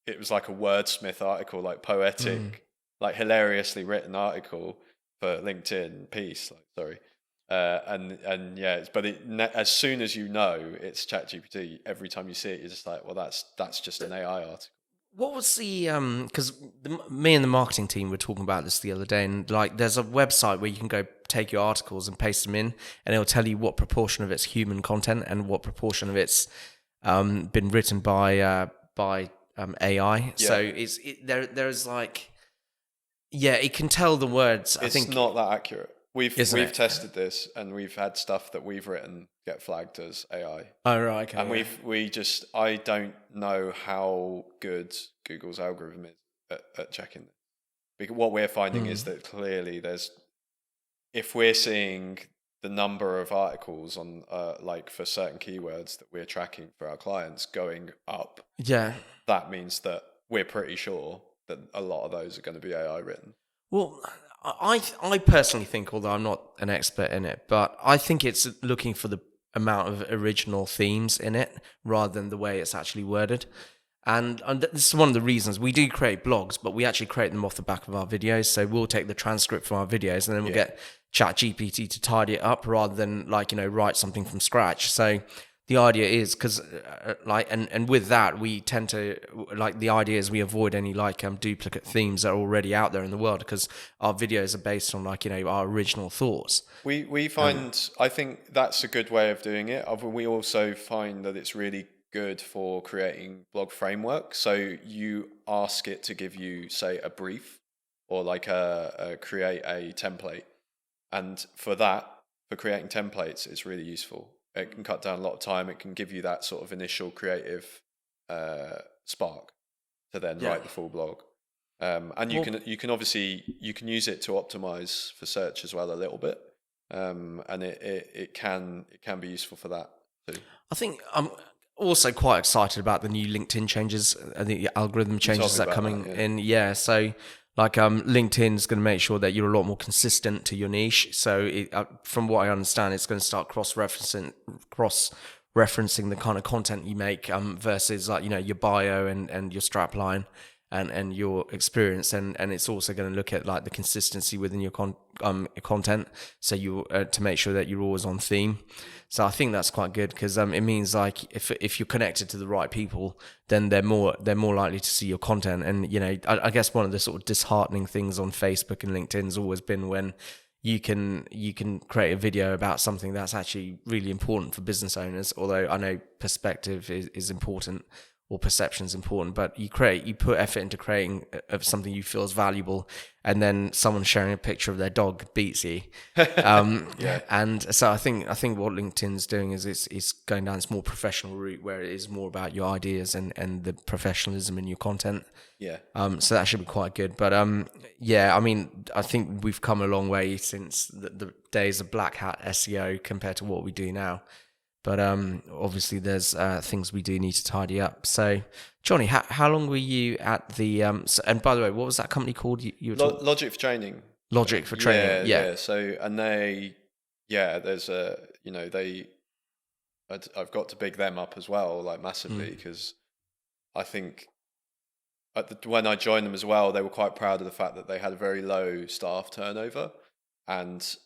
It was like a wordsmith article, like poetic, like hilariously written article for LinkedIn piece. Like, sorry, and yeah, as soon as you know it's ChatGPT, every time you see it, you're just like, well, that's just an AI article. What was the because me and the marketing team were talking about this the other day, and like there's a website where you can go take your articles and paste them in, and it'll tell you what proportion of it's human content and what proportion of it's been written by AI. Yeah. So there's like, yeah, it can tell the words. It's I think not that accurate. We've it? tested this, and we've had stuff that we've written get flagged as AI. Oh right, okay. And I don't know how good Google's algorithm is at checking this. Because what we're finding is that clearly if we're seeing the number of articles on like for certain keywords that we're tracking for our clients going up, Yeah, that means that we're pretty sure that a lot of those are going to be AI written. well, I personally think, although I'm not an expert in it, but I think it's looking for the amount of original themes in it rather than the way it's actually worded. And this is one of the reasons we do create blogs, but we actually create them off the back of our videos. So we'll take the transcript from our videos and then we'll get ChatGPT to tidy it up rather than write something from scratch. So the idea is because and with that we tend to the idea is we avoid any duplicate themes that are already out there in the world because our videos are based on our original thoughts. We find I think that's a good way of doing it. We also find that it's really good for creating blog framework. So you ask it to give you, say, a brief or create a template, and for creating templates, it's really useful. It can cut down a lot of time. It can give you that sort of initial creative spark to then write the full blog. And you can obviously use it to optimize for search as well a little bit, and it can be useful for that too. I think I'm also quite excited about the new LinkedIn changes, the algorithm changes that are coming in. Yeah, so LinkedIn's going to make sure that you're a lot more consistent to your niche. So from what I understand, it's going to start cross-referencing the kind of content you make versus your bio and your strapline and your experience, and it's also going to look at the consistency within your content, so you to make sure that you're always on theme. So I think that's quite good because it means if you're connected to the right people, then they're more likely to see your content. And I guess one of the sort of disheartening things on Facebook and LinkedIn has always been when you can create a video about something that's actually really important for business owners. Although I know perspective is important, or perception is important, but you put effort into creating something you feel is valuable, and then someone sharing a picture of their dog beats you. And so I think what LinkedIn's doing is it's going down this more professional route where it is more about your ideas and the professionalism in your content. Yeah. So that should be quite good. But I mean, I think we've come a long way since the days of black hat SEO compared to what we do now. But obviously there's things we do need to tidy up. So, Jonny, how long were you at the... and by the way, what was that company called? You were Logic for Training. Logic for Training, yeah. So, and there's I've got to big them up as well, massively, because I think when I joined them as well, they were quite proud of the fact that they had a very low staff turnover, and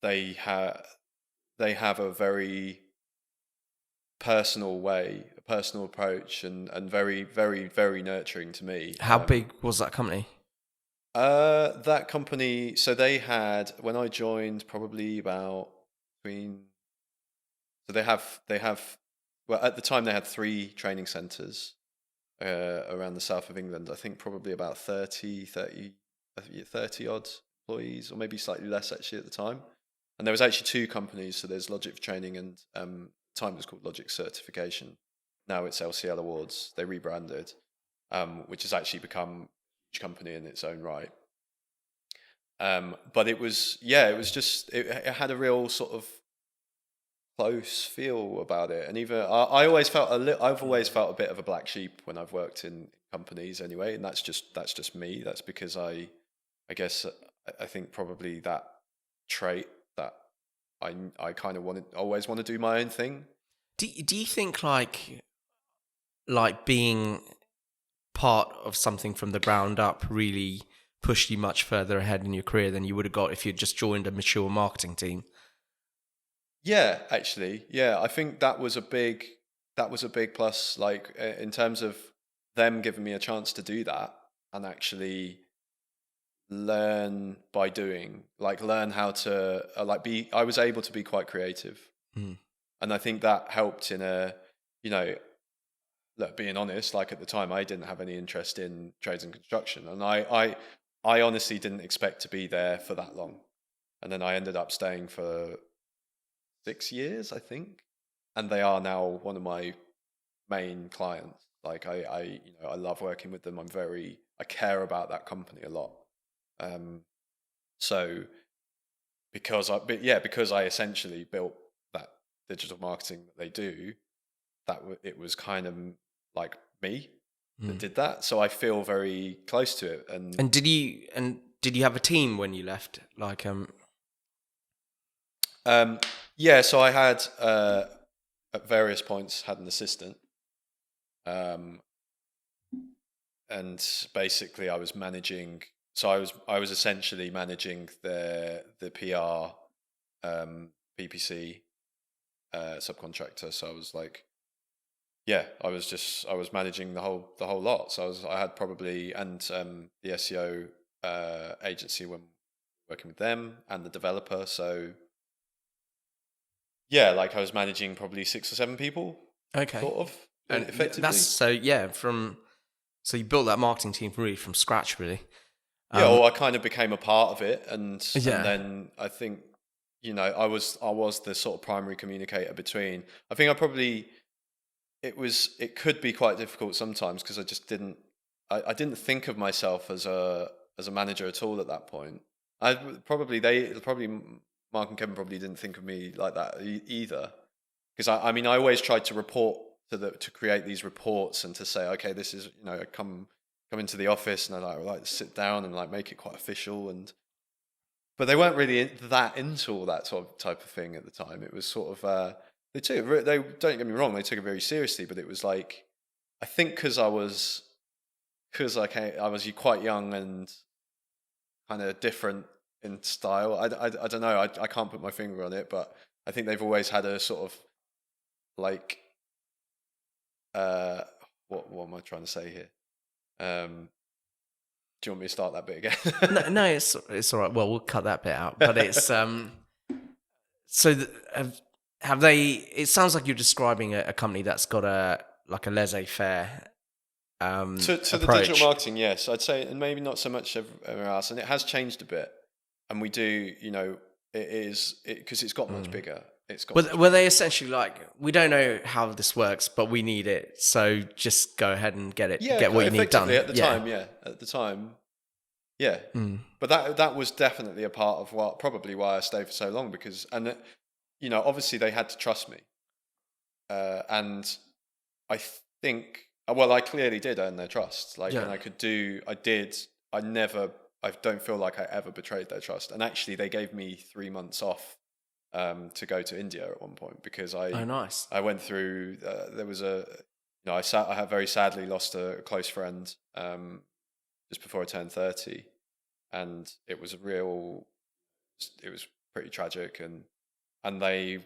they have a very personal way, a personal approach, and very, very, very nurturing to me. How big was that company? That company, so they had, when I joined, probably about they have well, at the time they had 3 training centres around the south of England. I think probably about 30 odd employees, or maybe slightly less actually at the time. And there was actually 2 companies, so there's Logic for Training and time it was called Logic Certification. Now it's LCL Awards. They rebranded, which has actually become a huge company in its own right. But it was just, it had a real sort of close feel about it, and even I always felt I've always felt a bit of a black sheep when I've worked in companies anyway, and that's just me. That's because I guess I think probably that trait that I kind of always want to do my own thing. Do you think like being part of something from the ground up really pushed you much further ahead in your career than you would have got if you'd just joined a mature marketing team? Yeah, actually, yeah, I think that was a big plus. Like in terms of them giving me a chance to do that and actually learn by doing, like learn how to I was able to be quite creative, and I think that helped in you know, look, being honest, like at the time I didn't have any interest in trades and construction, and I honestly didn't expect to be there for that long, and then I ended up staying for 6 years, I think, and they are now one of my main clients. Like I love working with them. I care about that company a lot. So because I essentially built that digital marketing that they do, it was kind of like me that did that. So I feel very close to it. And did you have a team when you left? Like yeah. So I had at various points had an assistant. And basically I was managing. So I was essentially managing the PR, PPC subcontractor. So I was like, yeah, I was managing the whole lot. So I had probably, and the SEO agency when working with them, and the developer. So yeah, like I was managing probably 6 or 7 people. okay, sort of and effectively. that's so yeah. So you built that marketing team really from scratch, really. Yeah, or I kind of became a part of it, and Yeah. then I think, I was the sort of primary communicator between. I think it could be quite difficult sometimes because I just didn't I didn't think of myself as a manager at all at that point. Probably Mark and Kevin probably didn't think of me like that either, because I mean I always tried to report to create these reports and to say, okay, this is, I come into the office and I like to sit down and like make it quite official, but they weren't really into all that sort of type of thing at the time. It was sort of they don't get me wrong, they took it very seriously, but it was like, I think because I was quite young and kind of different in style. I don't know. I can't put my finger on it, but I think they've always had a sort of like what am I trying to say here? Do you want me to start that bit again? No, it's all right. Well, we'll cut that bit out. But it's so have they? It sounds like you're describing a company that's got a laissez-faire to the approach. digital marketing. Yes, I'd say, and maybe not so much everywhere else. And it has changed a bit. And we do, because it's got much bigger. It's got. Were they essentially like, we don't know how this works, but we need it, so just go ahead and get what you need done. At the time, yeah. But that was definitely a part of probably why I stayed for so long, because, and obviously they had to trust me, and I think, well, I clearly did earn their trust. Like, and I don't feel like I ever betrayed their trust. And actually, they gave me 3 months off to go to India at one point, because nice. I went through. There was I had very sadly lost a close friend just before I turned 30, and it was pretty tragic, and they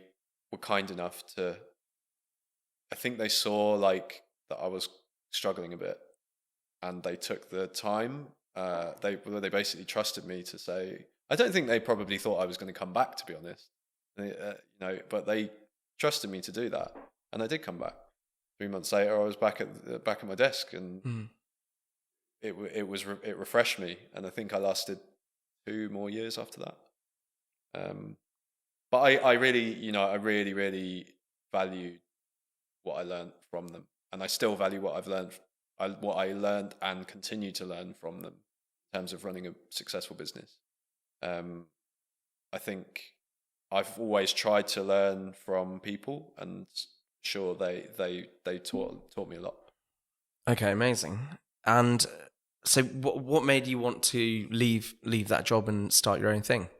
were kind enough to. I think they saw like that I was struggling a bit, and they took the time. They basically trusted me to say. I don't think they probably thought I was going to come back, to be honest. But they trusted me to do that, and I did come back. 3 months later, I was back at my desk, and it refreshed me, and I think I lasted 2 more years after that. But I really, I really, really valued what I learned from them, and I still value what what I learned and continue to learn from them in terms of running a successful business. I think I've always tried to learn from people, and sure, they taught me a lot. Okay, amazing. And so, what made you want to leave that job and start your own thing?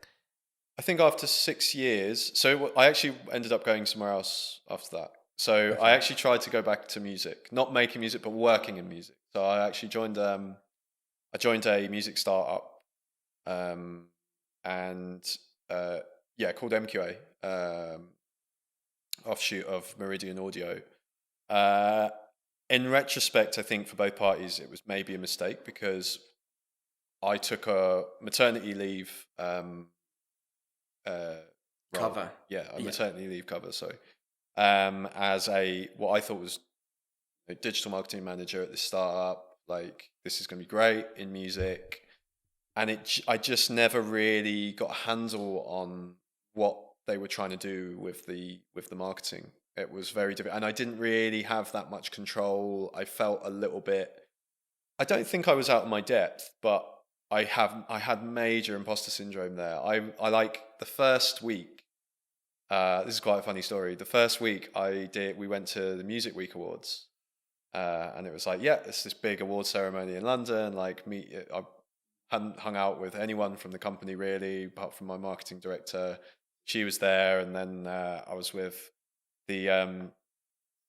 I think after 6 years, so I actually ended up going somewhere else after that. So I Okay. actually tried to go back to music, not making music, but working in music. So I actually joined a music startup, um, and yeah, called MQA, offshoot of Meridian Audio. Uh, in retrospect, I think for both parties, it was maybe a mistake because I took a maternity leave uh, role. Cover. Yeah, a Yeah. maternity leave cover. Sorry, as a what I thought was a digital marketing manager at this startup. Like, this is going to be great in music, and I just never really got a handle on what they were trying to do with the marketing. It was very difficult, and I didn't really have that much control. I felt a little bit. I don't think I was out of my depth, but I had major imposter syndrome there. I like the first week. This is quite a funny story. The first week we went to the Music Week Awards, and it was like, yeah, it's this big award ceremony in London. Like, I hadn't hung out with anyone from the company really, apart from my marketing director. She was there, and then I was with the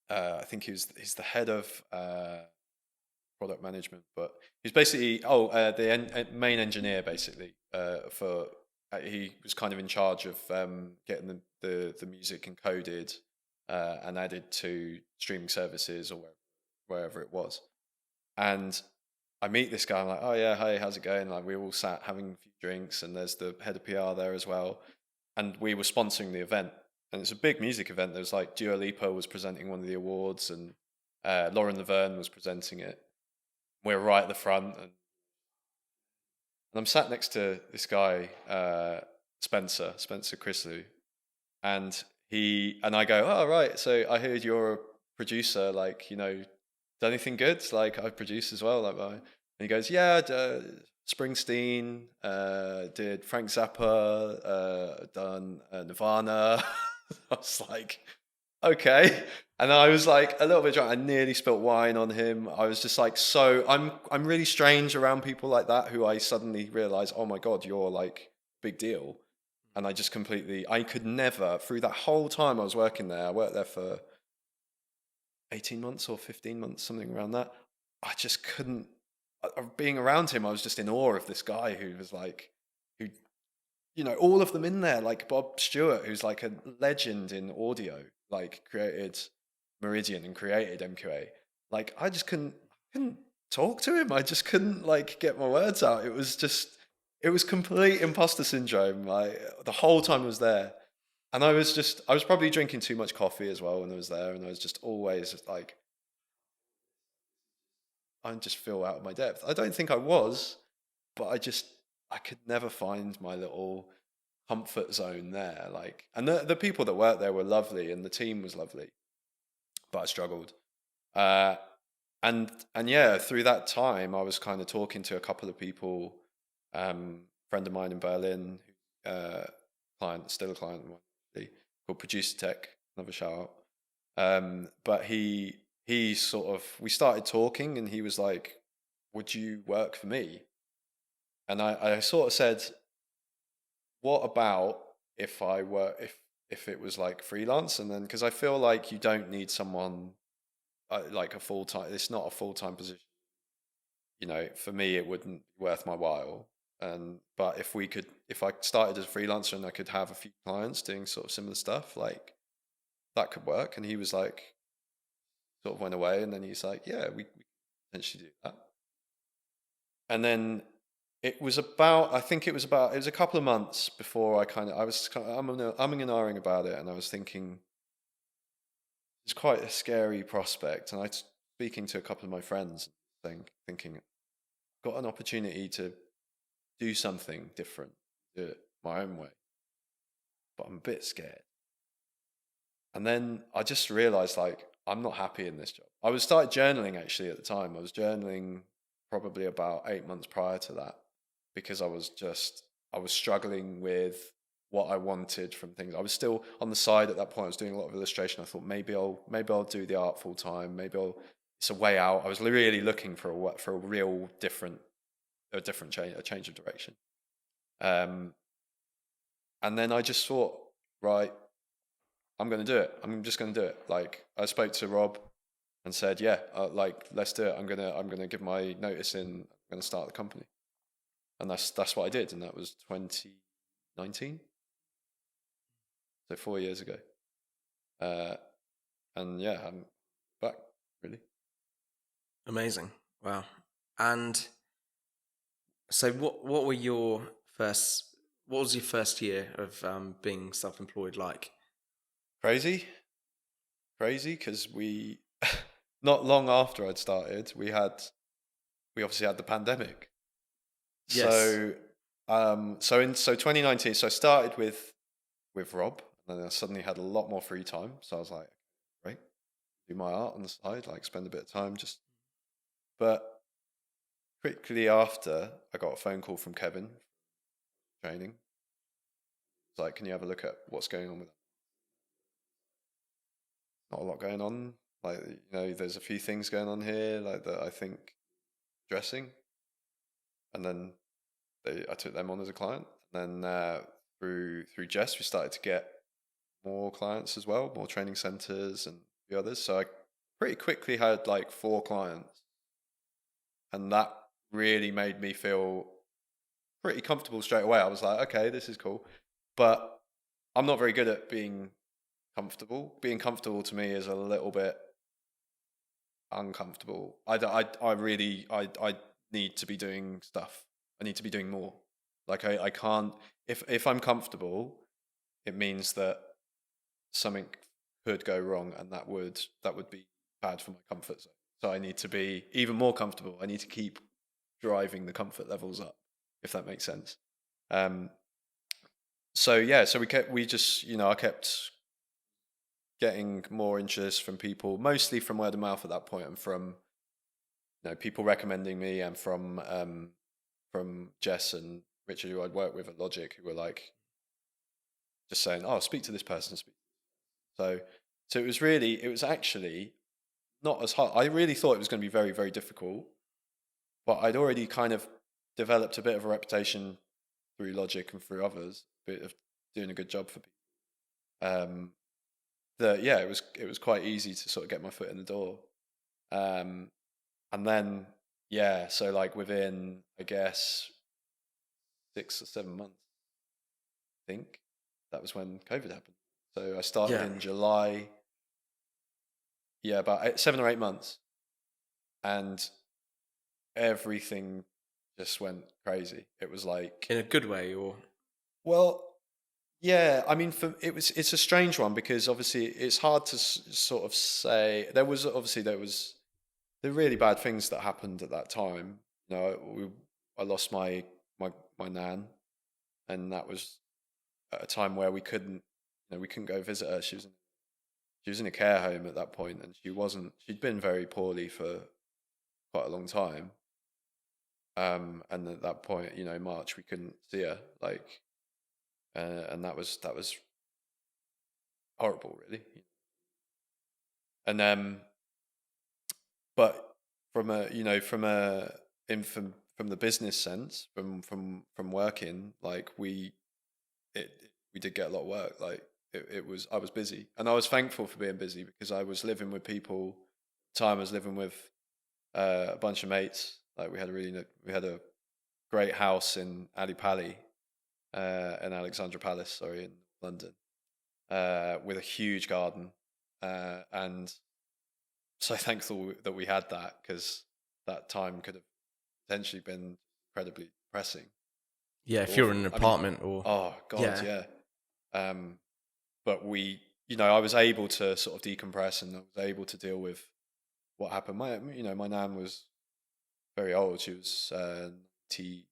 I think he's the head of product management, but he's basically the main engineer basically for he was kind of in charge of getting the music encoded and added to streaming services or wherever it was. And I meet this guy. I'm like, oh yeah, hey, how's it going? Like, we all sat having a few drinks, and there's the head of PR there as well. And we were sponsoring the event, and it's a big music event. There was like Dua Lipa was presenting one of the awards, and Lauren Laverne was presenting it. We're right at the front, and I'm sat next to this guy, Spencer Chrisley, and I go, oh right, so I heard you're a producer, like, done anything good? Like, I produce as well, and he goes, yeah, Springsteen, did Frank Zappa, done Nirvana. I was like, okay. And I was like a little bit drunk. I nearly spilt wine on him. I was just like, I'm really strange around people like that, who I suddenly realize, oh my God, you're like big deal. And I could never, through that whole time I was working there, I worked there for 18 months or 15 months, something around that. I just couldn't, being around him, I was just in awe of this guy who was like, who, all of them in there, like Bob Stewart, who's like a legend in audio, like created Meridian and created MQA. Like, I just couldn't talk to him. I just couldn't like get my words out. It was complete imposter syndrome. Like, the whole time I was there. And I was probably drinking too much coffee as well when I was there. And I was just always like, I just feel out of my depth. I don't think I was, but I could never find my little comfort zone there. Like, and the people that worked there were lovely, and the team was lovely, but I struggled. Uh, and yeah, through that time, I was kind of talking to a couple of people. Friend of mine in Berlin, still a client of mine, actually, called Producer Tech. Another shout out. But he sort of, we started talking, and he was like, "Would you work for me?" And I sort of said, "What about if I were if it was like freelance?" And then, because I feel like you don't need someone like a full time. It's not a full time position. For me, it wouldn't be worth my while. But if I started as a freelancer and I could have a few clients doing sort of similar stuff, like, that could work. And he was like, sort of went away, and then he's like, yeah, we could potentially do that. And then I think it was a couple of months before I was kind of umming and ahhing about it, and I was thinking, it's quite a scary prospect. And speaking to a couple of my friends, thinking, I've got an opportunity to do something different, do it my own way, but I'm a bit scared. And then I just realized, like, I'm not happy in this job. I was started journaling actually at the time. I was journaling probably about 8 months prior to that, because I was struggling with what I wanted from things. I was still on the side at that point. I was doing a lot of illustration. I thought maybe I'll do the art full time. It's a way out. I was really looking for a real a change of direction. And then I just thought, right, I'm going to do it. I'm just going to do it. Like, I spoke to Rob and said, yeah, let's do it. I'm gonna give my notice in. I'm gonna start the company, and that's what I did, and that was 2019, so 4 years ago. And yeah, I'm back, really. Amazing. Wow. And so what was your first year of being self-employed like? Crazy, because we not long after I'd started, we obviously had the pandemic. Yes. So 2019, so I started with Rob, and then I suddenly had a lot more free time. So I was like, great, do my art on the side, like spend a bit of time but quickly after, I got a phone call from Kevin, training. It's like, can you have a look at what's going on with that? Not a lot going on. Like, there's a few things going on here, like that I think addressing. And then I took them on as a client. And then through Jess, we started to get more clients as well, more training centers and the others. So I pretty quickly had like 4 clients, and that really made me feel pretty comfortable straight away. I was like, okay, this is cool, but I'm not very good at being comfortable. Being comfortable to me is a little bit uncomfortable. I really need to be doing stuff. I need to be doing more. Like I can't, if I'm comfortable, it means that something could go wrong, and that would be bad for my comfort zone. So I need to be even more comfortable. I need to keep driving the comfort levels up, if that makes sense. So yeah, so I kept getting more interest from people, mostly from word of mouth at that point, and from people recommending me, and from Jess and Richard, who I'd worked with at Logic, who were like just saying, "Oh, speak to this person." So it was actually not as hard. I really thought it was going to be very, very difficult, but I'd already kind of developed a bit of a reputation through Logic and through others, a bit of doing a good job for people. It was quite easy to sort of get my foot in the door. And then, so like within, I guess, 6 or 7 months, I think, that was when COVID happened. So I started in July, about 7 or 8 months, and everything just went crazy. It was like, in a good way, or? Well, yeah, I mean, it's a strange one, because obviously it's hard to sort of say. There were really bad things that happened at that time. I lost my nan, and that was at a time where we couldn't go visit her. She was in a care home at that point, and she'd been very poorly for quite a long time. And at that point, March, we couldn't see her, like. And that was horrible, really. And but from the business sense, from working, like we did get a lot of work. Like I was busy, and I was thankful for being busy, because I was living with people. I was living with a bunch of mates. Like we had a great house in Ali Pali. In Alexandra Palace, in London, with a huge garden, and so thankful that we had that, because that time could have potentially been incredibly depressing. Yeah, if you're in an apartment, or oh god, yeah. But I was able to sort of decompress, and I was able to deal with what happened. My nan was very old. She was 90.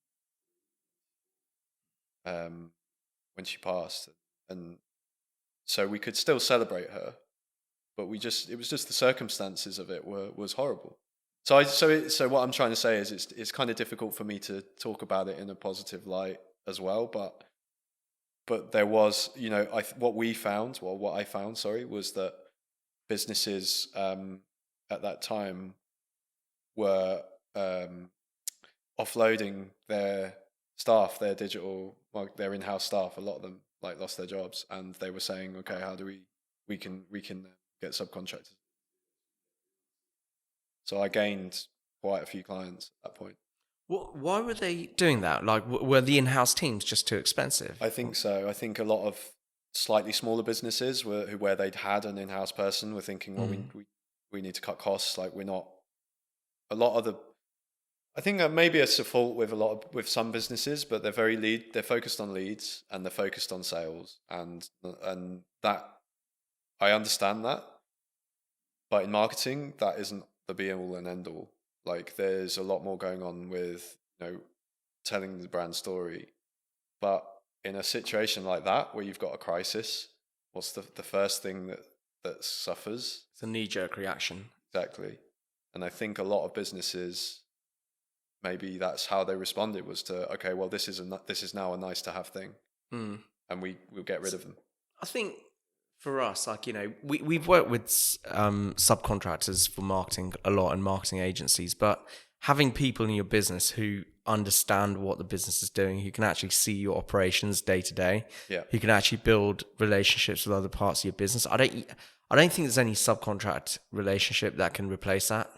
When she passed, and so we could still celebrate her, but it was just the circumstances of it was horrible. So what I'm trying to say is it's kind of difficult for me to talk about it in a positive light as well, but but there was, what I found, sorry, was that businesses at that time were offloading their staff, their in-house staff. A lot of them like lost their jobs, and they were saying, okay, how do we can get subcontractors. So I gained quite a few clients at that point. Why were they doing that? Like, were the in-house teams just too expensive? I think so. I think a lot of slightly smaller businesses where they'd had an in-house person were thinking, well, we need to cut costs. Like, we're not a lot of the. I think maybe it's a fault with some businesses, but they're focused on leads and they're focused on sales, and that I understand that, but in marketing that isn't the be all and end all. Like, there's a lot more going on with telling the brand story, but in a situation like that where you've got a crisis, what's the first thing that suffers? It's a knee-jerk reaction. Exactly, and I think a lot of businesses, maybe that's how they responded, was to, okay, well, this is now a nice to have thing, and we'll get rid of them. I think for us, like, we've worked with subcontractors for marketing a lot and marketing agencies, but having people in your business who understand what the business is doing, who can actually see your operations day to day, who can actually build relationships with other parts of your business. I don't think there's any subcontract relationship that can replace that.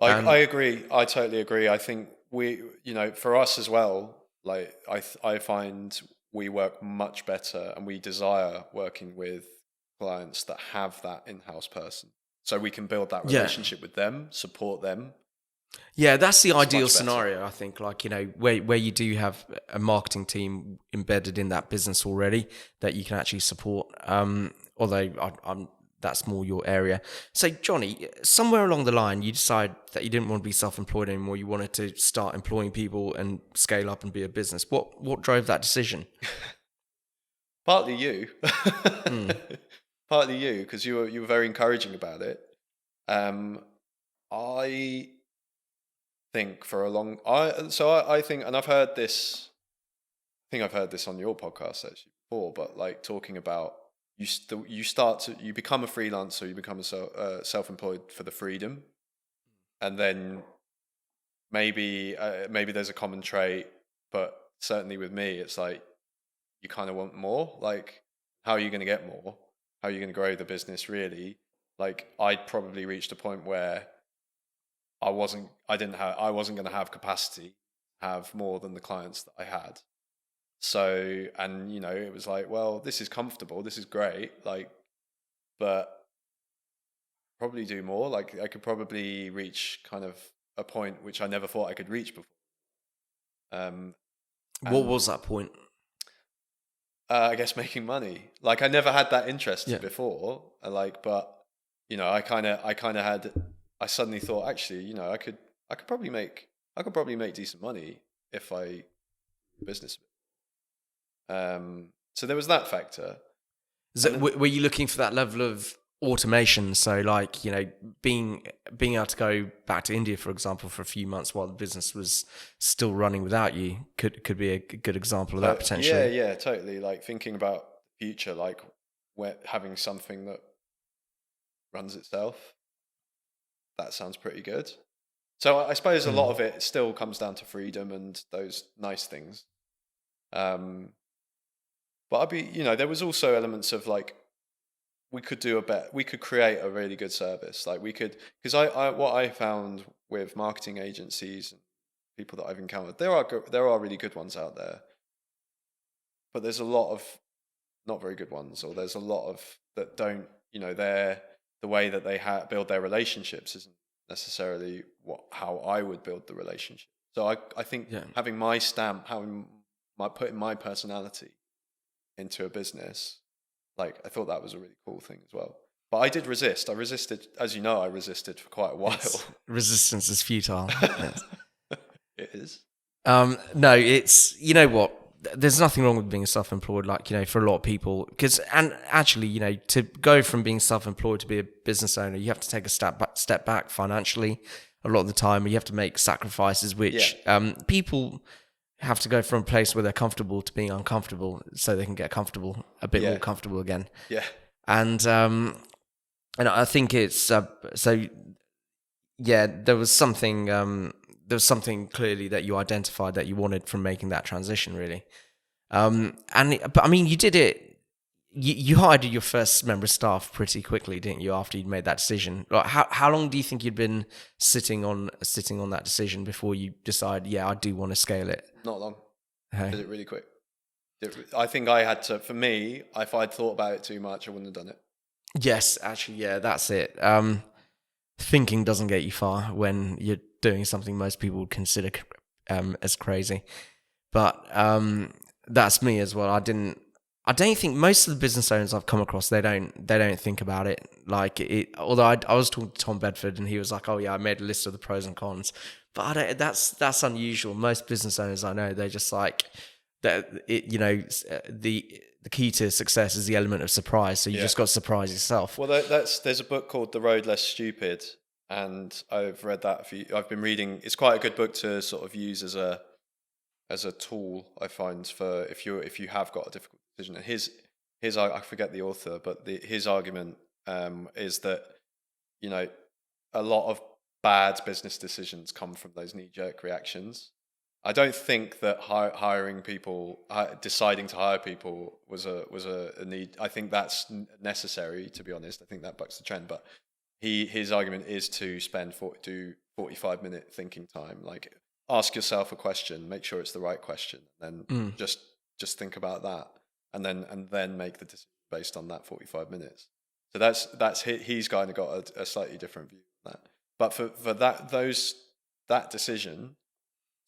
I agree. I totally agree. I think for us as well, like I find we work much better and we desire working with clients that have that in-house person. So we can build that relationship with them, support them. Yeah, that's the ideal scenario, I think, like, where you do have a marketing team embedded in that business already that you can actually support. Although that's more your area. So, Jonny, somewhere along the line, you decide that you didn't want to be self-employed anymore. You wanted to start employing people and scale up and be a business. What drove that decision? Partly you. Partly you, because you were very encouraging about it. I think I think, and I've heard this. I think I've heard this on your podcast actually before, but like talking about you become a freelancer, you become a self-employed for the freedom, and then maybe there's a common trait, but certainly with me, it's like you kind of want more. Like, how are you going to get more? How are you going to grow the business really? Like, I'd probably reached a point where I wasn't going to have capacity to have more than the clients that I had. So, and it was like, well, this is comfortable, this is great, like, but probably do more. Like, I could probably reach kind of a point which I never thought I could reach before. What was that point? I guess making money. Like, I never had that interest before. But I suddenly thought, actually, I could probably make decent money if I business. So there was that factor. Were you looking for that level of automation? So, like, being able to go back to India, for example, for a few months while the business was still running without you could be a good example of that potentially. Yeah, totally. Like, thinking about the future, like having something that runs itself. That sounds pretty good. So I suppose a lot of it still comes down to freedom and those nice things. But there was also elements of, like, we could create a really good service. Like, because what I found with marketing agencies and people that I've encountered, there are really good ones out there, but there's a lot of not very good ones, or there's a lot of that don't, the way that they build their relationships isn't necessarily how I would build the relationship. So I think having my stamp, putting my personality into a business, like, I thought that was a really cool thing as well. But I did resist. I resisted, as you know, for quite a while. Resistance is futile. It is. No, it's, what? There's nothing wrong with being self-employed, like, for a lot of people. And actually, to go from being self-employed to be a business owner, you have to take a step back financially a lot of the time. You have to make sacrifices, which people have to go from a place where they're comfortable to being uncomfortable, so they can get comfortable, a bit more comfortable again. Yeah. And I think it's so. Yeah, there was something. There was something clearly that you identified that you wanted from making that transition, really. But I mean, you did it. You hired your first member of staff pretty quickly, didn't you? After you'd made that decision, like how long do you think you'd been sitting on that decision before you decide? Yeah, I do want to scale it. Not long. Okay. Did it really quick. I think I had to. For me, if I'd thought about it too much, I wouldn't have done it. Yes, actually, yeah, that's it. Thinking doesn't get you far when you're doing something most people would consider as crazy. But that's me as well. I don't think most of the business owners I've come across, they don't think about it like it. Although I was talking to Tom Bedford and he was like, "Oh yeah, I made a list of the pros and cons," but I don't. That's unusual. Most business owners I know, they're just like that. The key to success is the element of surprise. So you just got to surprise yourself. Well, there's a book called The Road Less Stupid, and I've read that. I've been reading. It's quite a good book to sort of use as a tool, I find, for if you have got a difficult decision. And his I forget the author, but his argument is that a lot of bad business decisions come from those knee-jerk reactions. I don't think that hiring people, deciding to hire people was a need. I think that's necessary, to be honest. I think that bucks the trend. But his argument is to do 45-minute thinking time. Like, ask yourself a question, make sure it's the right question, and then just think about that, and then make the decision based on that 45 minutes. So that's he's kind of got a slightly different view on that. But for that decision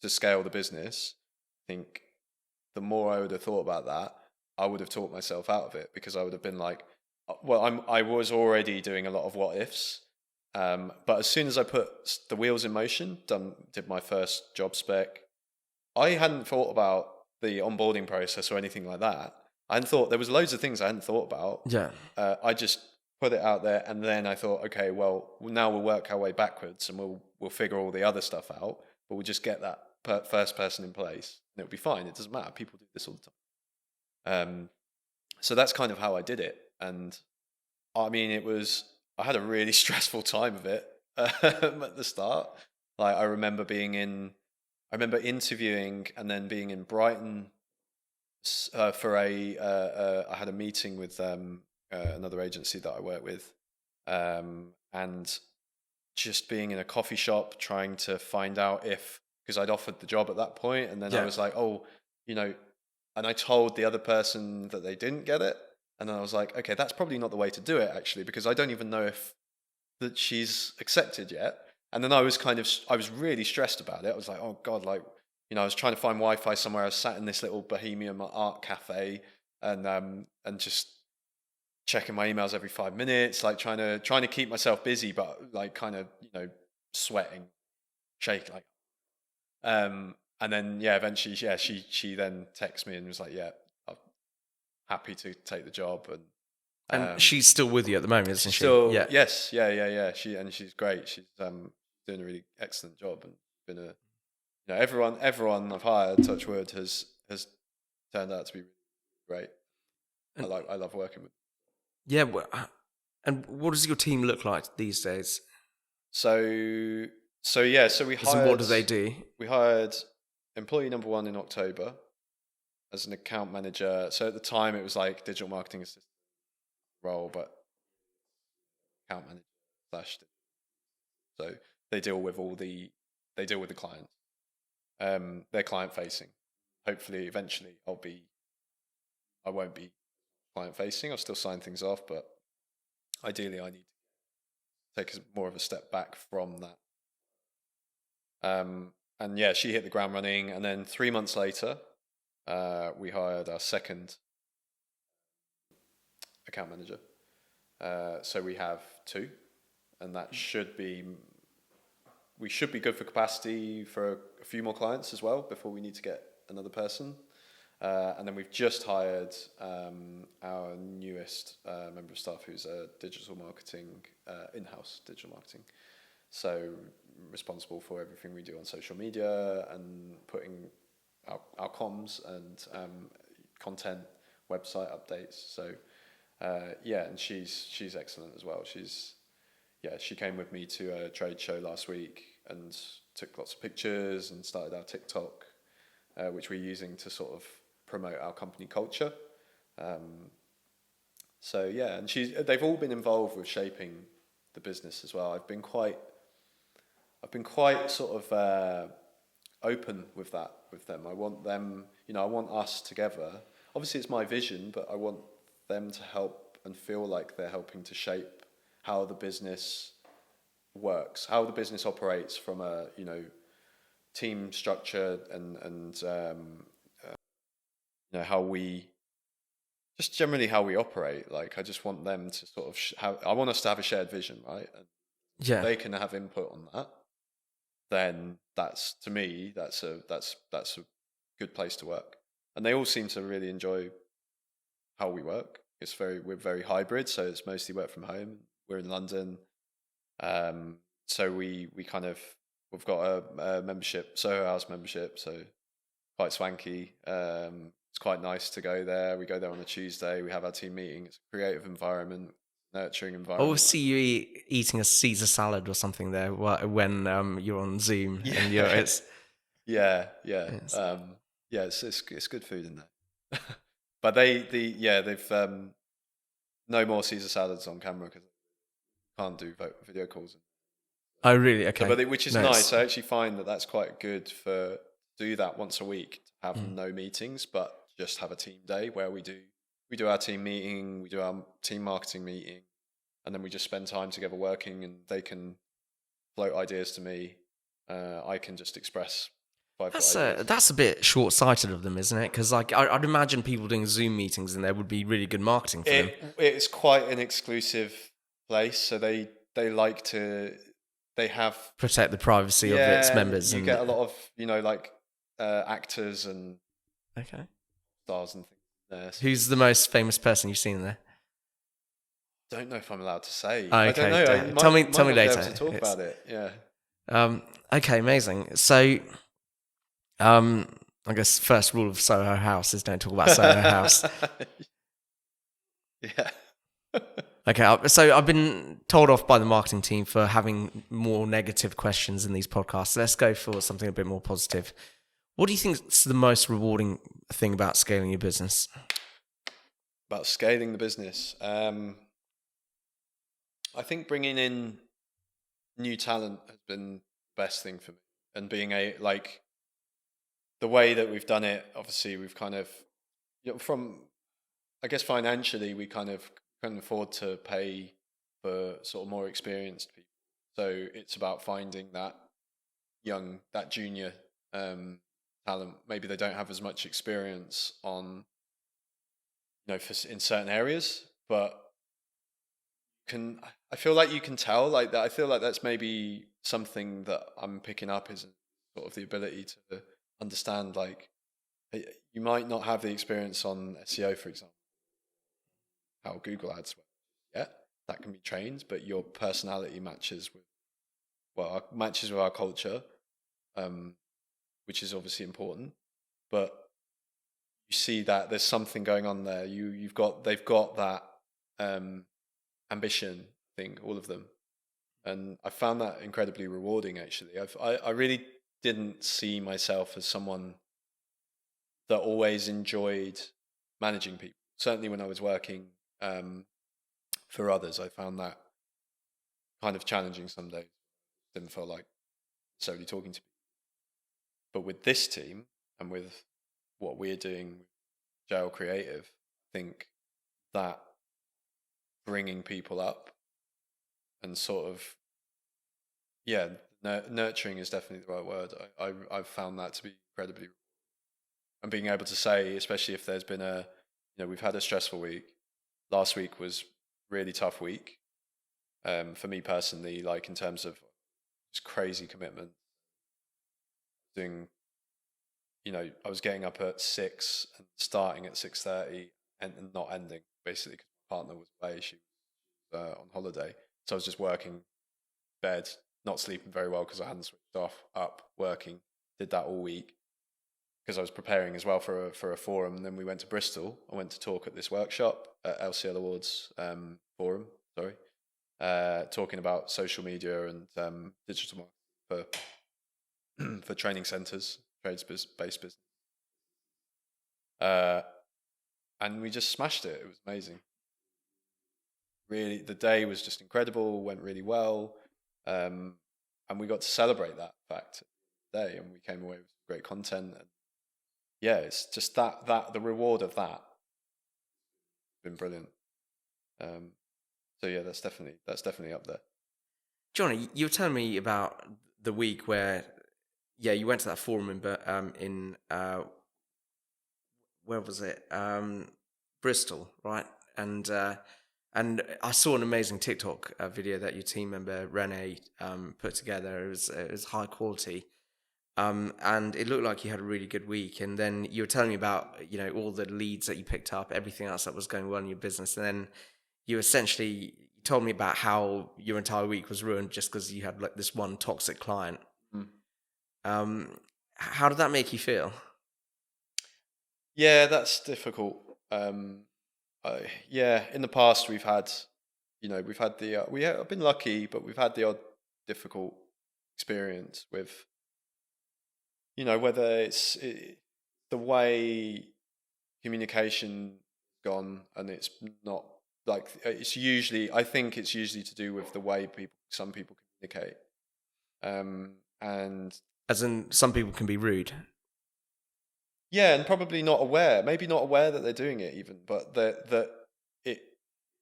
to scale the business, I think the more I would have thought about that, I would have talked myself out of it, because I would have been like, well, I was already doing a lot of what ifs, but as soon as I put the wheels in motion, did my first job spec, I hadn't thought about the onboarding process or anything like that. I hadn't thought, there was loads of things I hadn't thought about. Yeah. I just put it out there, and then I thought, okay, well, now we'll work our way backwards, and we'll figure all the other stuff out, but we'll just get that first person in place, and it'll be fine. It doesn't matter. People do this all the time. So that's kind of how I did it, and I mean, I had a really stressful time of it at the start. Like, I remember interviewing and then being in Brighton for I had a meeting with another agency that I work with, and just being in a coffee shop trying to find out because I'd offered the job at that point, and then I was like, and I told the other person that they didn't get it, and then I was like, okay, that's probably not the way to do it, actually, because I don't even know that she's accepted yet. And then I was really stressed about it. I was like, oh God, like, I was trying to find Wi-Fi somewhere. I was sat in this little bohemian art cafe, and just checking my emails every 5 minutes, like trying to keep myself busy, but like kind of, sweating, shaking, like, and then, eventually, she then texted me and was like, I'm happy to take the job. And she's still with you at the moment, isn't she? Still, yeah. Yes, yeah. She's great. She's doing a really excellent job, and been everyone I've hired, touch wood, has turned out to be great. I love working with. Yeah, and what does your team look like these days? So we hired. So what do they do? We hired employee number 1 in October as an account manager. So at the time it was like digital marketing assistant role, but account manager / so they deal with the clients. They're client facing. Hopefully, eventually, I won't be client facing. I'll still sign things off, but ideally, I need to take more of a step back from that. And yeah, she hit the ground running, and then 3 months later, we hired our second account manager. So we have 2, and that we should be good for capacity for a few more clients as well before we need to get another person. And then we've just hired our newest member of staff, who's a digital marketing, in-house digital marketing. So responsible for everything we do on social media and putting our our comms and content, website updates. So yeah, and she's excellent as well. She came with me to a trade show last week and took lots of pictures and started our TikTok, which we're using to sort of promote our company culture. So yeah, and they've all been involved with shaping the business as well. I've been quite sort of open with that with them. I want them, I want us together. Obviously, it's my vision, but I want them to help and feel like they're helping to shape how the business works, how the business operates from a team structure and how we just generally how we operate. Like I just want them to sort of I want us to have a shared vision, right? And Yeah. they can have input on that. Then that's to me that's a good place to work. And they all seem to really enjoy how we work. We're very hybrid, so it's mostly work from home. We're in London, so we've got a membership, Soho House membership, so quite swanky. It's quite nice to go there. We go there on a Tuesday. We have our team meeting. It's a creative environment, nurturing I environment. always see you eating a Caesar salad or something there when you're on Zoom. Yeah. And it's yeah. Yes. It's good food in there. But they've no more Caesar salads on camera because they can't do video calls. Oh, really? Okay. So, which is nice. I actually find that that's quite good for do that once a week, to have no meetings, but just have a team day where we do our team meeting, we do our team marketing meeting, and then we just spend time together working, and they can float ideas to me. I can just express. That's a bit short-sighted of them, isn't it? Because like I'd imagine people doing Zoom meetings and there would be really good marketing for them. It's quite an exclusive place, so they like to. They have protect the privacy of its members. You get a lot of actors and stars and things there. So who's the most famous person you've seen there? Don't know if I'm allowed to say. Okay, I don't know. Tell me later. Be able to talk about it. Yeah. Okay, amazing. So, I guess first rule of Soho House is don't talk about Soho House. Yeah. Okay, so I've been told off by the marketing team for having more negative questions in these podcasts. Let's go for something a bit more positive. What do you think is the most rewarding thing about scaling your business? About scaling the business? I think bringing in new talent has been the best thing for me. And being the way that we've done it, obviously we've kind of, from, I guess financially, we kind of can afford to pay for sort of more experienced people. So it's about finding that junior talent. Maybe they don't have as much experience on, in certain areas, but I feel like you can tell like that. I feel like that's maybe something that I'm picking up is sort of the ability to understand, like, you might not have the experience on SEO, for example, how Google ads work. Yeah, that can be trained, but your personality matches with our culture, which is obviously important. But you see that there's something going on there. They've got that ambition, I think, all of them, and I found that incredibly rewarding. Actually, I really didn't see myself as someone that always enjoyed managing people. Certainly when I was working for others, I found that kind of challenging some days. Didn't feel like solely talking to people. But with this team and with what we're doing with Jail Creative, I think that bringing people up and sort of, nurturing is definitely the right word. I've found that to be incredibly, and being able to say, especially if there's been we've had a stressful week. Last week was really tough week for me personally, like in terms of just crazy commitment. Doing, I was getting up at 6 and starting at 6:30 and not ending, basically, because my partner was away. She was on holiday, so I was just working, bed, not sleeping very well because I hadn't switched off, up, working. Did that all week because I was preparing as well for a forum, and then we went to Bristol. I went to talk at this workshop at LCL Awards forum. Sorry, talking about social media and digital marketing for training centres, trades-based business. And we just smashed it. It was amazing. Really, the day was just incredible. Went really well, and we got to celebrate that fact day, and we came away with great content. And yeah, it's just that the reward of that has been brilliant. So yeah, that's definitely up there. Jonny, you were telling me about the week where, you went to that forum in where was it? Bristol, right? And I saw an amazing TikTok video that your team member Rene put together. It was high quality, and it looked like you had a really good week. And then you were telling me about all the leads that you picked up, everything else that was going well in your business, and then you essentially told me about how your entire week was ruined just because you had like this one toxic client. How did that make you feel? Yeah, that's difficult. In the past we've had, I've been lucky, but we've had the odd difficult experience with, whether it's the way communication gone, and it's not like I think it's usually to do with the way some people communicate, and as in some people can be rude. Yeah, and probably maybe not aware that they're doing it even, but the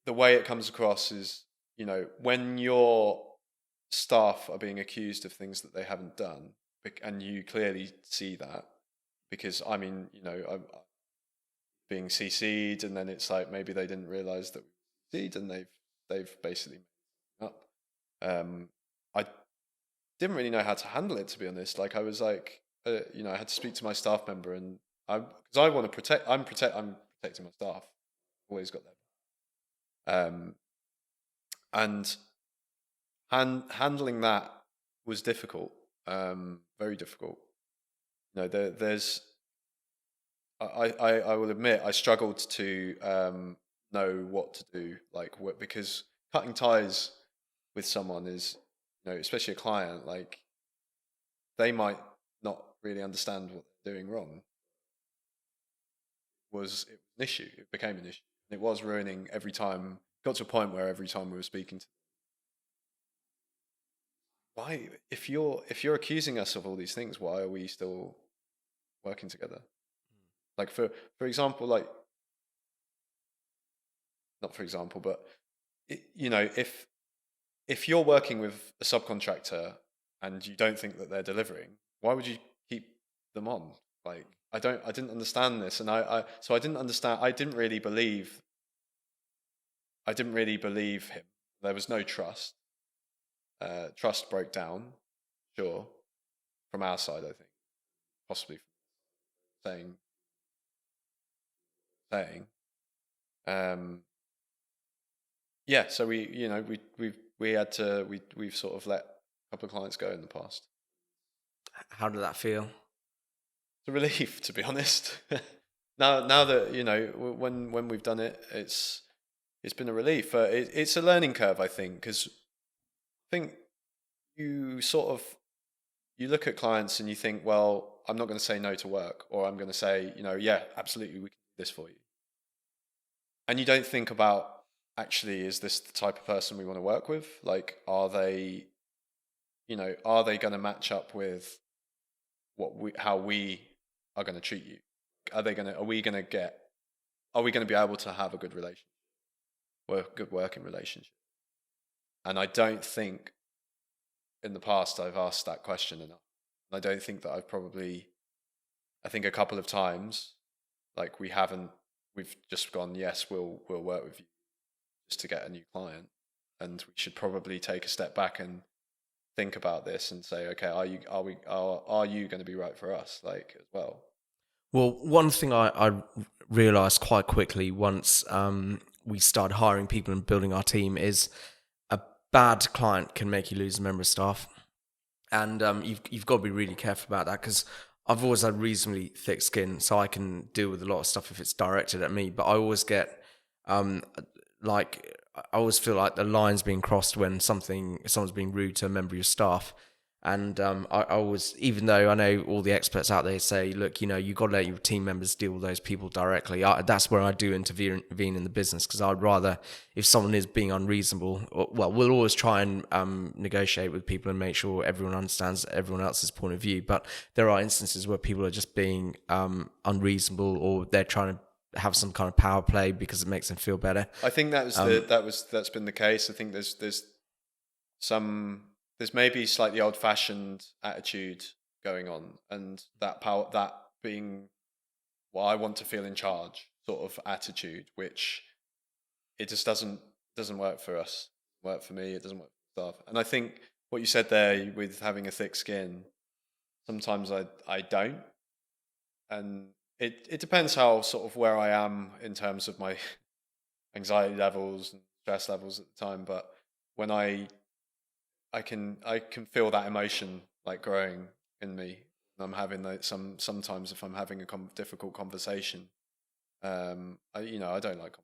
way it comes across is, when your staff are being accused of things that they haven't done, and you clearly see that, because I'm being CC'd, and then it's like maybe they didn't realize that we CC'd, and they've basically made up. I didn't really know how to handle it, to be honest. Like I was like, I had to speak to my staff member, and because I want to protect, I'm protecting my staff. Always got that. And handling that was difficult, very difficult. There's, I will admit, I struggled to know what to do, because cutting ties with someone is, especially a client, like they might not really understand what they're doing wrong. It was an issue. It became an issue. It was ruining every time. Got to a point where every time we were speaking to them, why, if you're accusing us of all these things, why are we still working together? Like for example, not for example, but if you're working with a subcontractor and you don't think that they're delivering, why would you keep them on? Like, I didn't understand this, and so I didn't understand. I didn't really believe him. There was no trust. Trust broke down, sure, from our side, I think, possibly from saying. So we've sort of let a couple of clients go in the past. How did that feel? It's a relief, to be honest. now that when we've done it, it's been a relief. It's a learning curve, I think, because I think you look at clients and you think, well, I'm not going to say no to work, or I'm going to say, yeah, absolutely, we can do this for you. And you don't think about, actually, is this the type of person we want to work with? Like, are they going to match up with how we are going to treat you? Are we going to be able to have a good relationship, or a good working relationship? And I don't think in the past I've asked that question enough. I don't think that I think a couple of times, like we've just gone, yes, we'll work with you just to get a new client. And we should probably take a step back and think about this and say, okay, are you going to be right for us, like, as well? Well, one thing I realized quite quickly once we started hiring people and building our team is a bad client can make you lose a member of staff, and you've got to be really careful about that, because I've always had reasonably thick skin, so I can deal with a lot of stuff if it's directed at me. But I always get um, like I always feel like the line's being crossed when someone's being rude to a member of your staff. And I always, even though I know all the experts out there say, look, you've got to let your team members deal with those people directly. That's where I do intervene in the business, because I'd rather, if someone is being unreasonable, well, we'll always try and negotiate with people and make sure everyone understands everyone else's point of view. But there are instances where people are just being unreasonable, or they're trying to have some kind of power play because it makes them feel better. I think that's been the case. I think there's maybe slightly old-fashioned attitude going on, and that being, well, I want to feel in charge sort of attitude, which it just doesn't work for us. Work for me, it doesn't work for staff. And I think what you said there with having a thick skin, sometimes I don't, and it depends how sort of where I am in terms of my anxiety levels and stress levels at the time. But when I can feel that emotion like growing in me. I'm having sometimes if I'm having a difficult conversation, I don't like,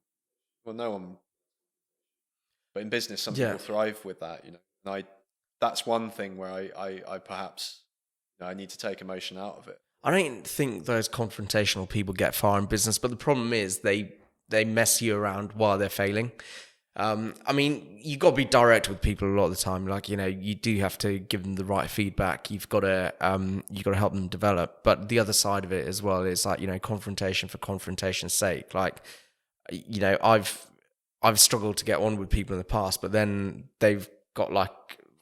well, no one, but in business some people thrive with that, and that's one thing where I perhaps I need to take emotion out of it. I don't think those confrontational people get far in business, but the problem is they mess you around while they're failing. I mean, you've got to be direct with people a lot of the time. Like, you do have to give them the right feedback. You've got to help them develop. But the other side of it as well is like, confrontation for confrontation's sake. Like, I've struggled to get on with people in the past, but then they've got like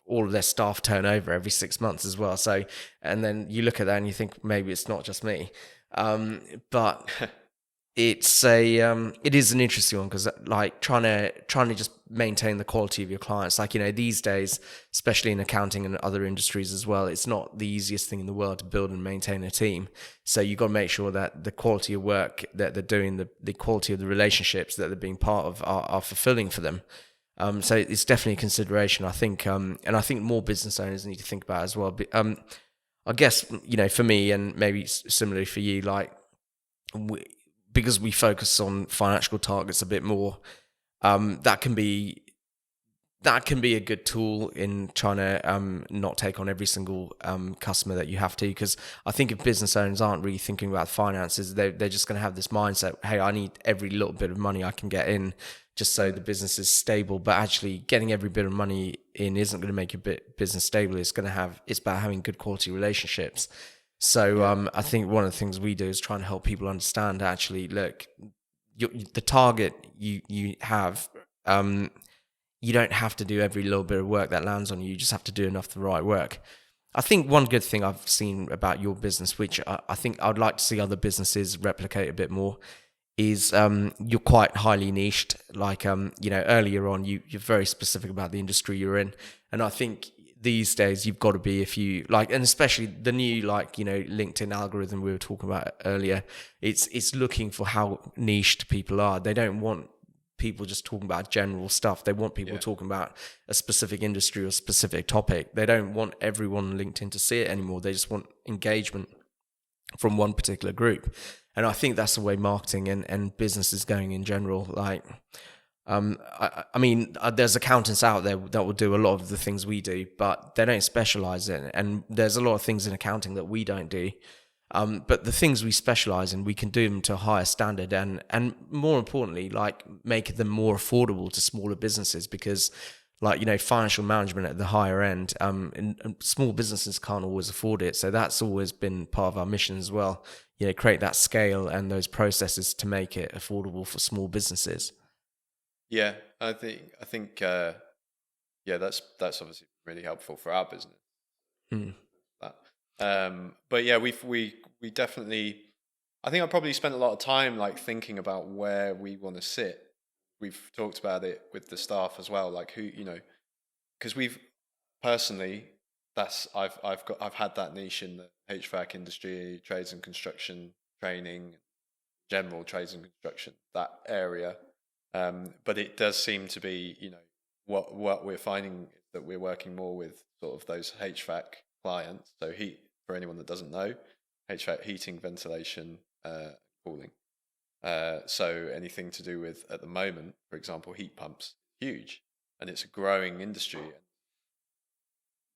all of their staff turnover every 6 months as well. So, and then you look at that and you think maybe it's not just me. But it is an interesting one, because like trying to just maintain the quality of your clients, like, these days, especially in accounting and other industries as well, it's not the easiest thing in the world to build and maintain a team. So you've got to make sure that the quality of work that they're doing, the quality of the relationships that they're being part of are fulfilling for them. So it's definitely a consideration, I think, and I think more business owners need to think about it as well. But, I guess, for me, and maybe similarly for you, like, because we focus on financial targets a bit more, that can be a good tool in trying to not take on every single customer that you have to. Because I think if business owners aren't really thinking about finances, they're just going to have this mindset, hey, I need every little bit of money I can get in just so the business is stable. But actually getting every bit of money in isn't going to make your business stable. It's about having good quality relationships. So I think one of the things we do is try and help people understand, actually, look, the target you have, you don't have to do every little bit of work that lands on you. You just have to do enough of the right work. I think one good thing I've seen about your business, which I think I'd like to see other businesses replicate a bit more, is you're quite highly niched. Like, earlier on, you're very specific about the industry you're in. And I think these days you've got to be, if you like, and especially the new, like, LinkedIn algorithm we were talking about earlier, it's looking for how niched people are. They don't want people just talking about general stuff. They want people talking about a specific industry or specific topic. They don't want everyone on LinkedIn to see it anymore. They just want engagement from one particular group. And I think that's the way marketing and business is going in general. Like, I mean, there's accountants out there that will do a lot of the things we do, but they don't specialize in it. And there's a lot of things in accounting that we don't do. But the things we specialize in, we can do them to a higher standard, and more importantly, like, make them more affordable to smaller businesses, because, like, financial management at the higher end, and small businesses can't always afford it. So that's always been part of our mission as well. Create that scale and those processes to make it affordable for small businesses. Yeah, I think that's obviously really helpful for our business. But yeah, we definitely, I think I probably spent a lot of time like thinking about where we want to sit. We've talked about it with the staff as well, like who, because we've personally, I've had that niche in the HVAC industry, trades and construction training, general trades and construction, that area. But it does seem to be, what we're finding is that we're working more with sort of those HVAC clients. So heat, for anyone that doesn't know, HVAC, heating, ventilation, cooling. So anything to do with, at the moment, for example, heat pumps, huge, and it's a growing industry.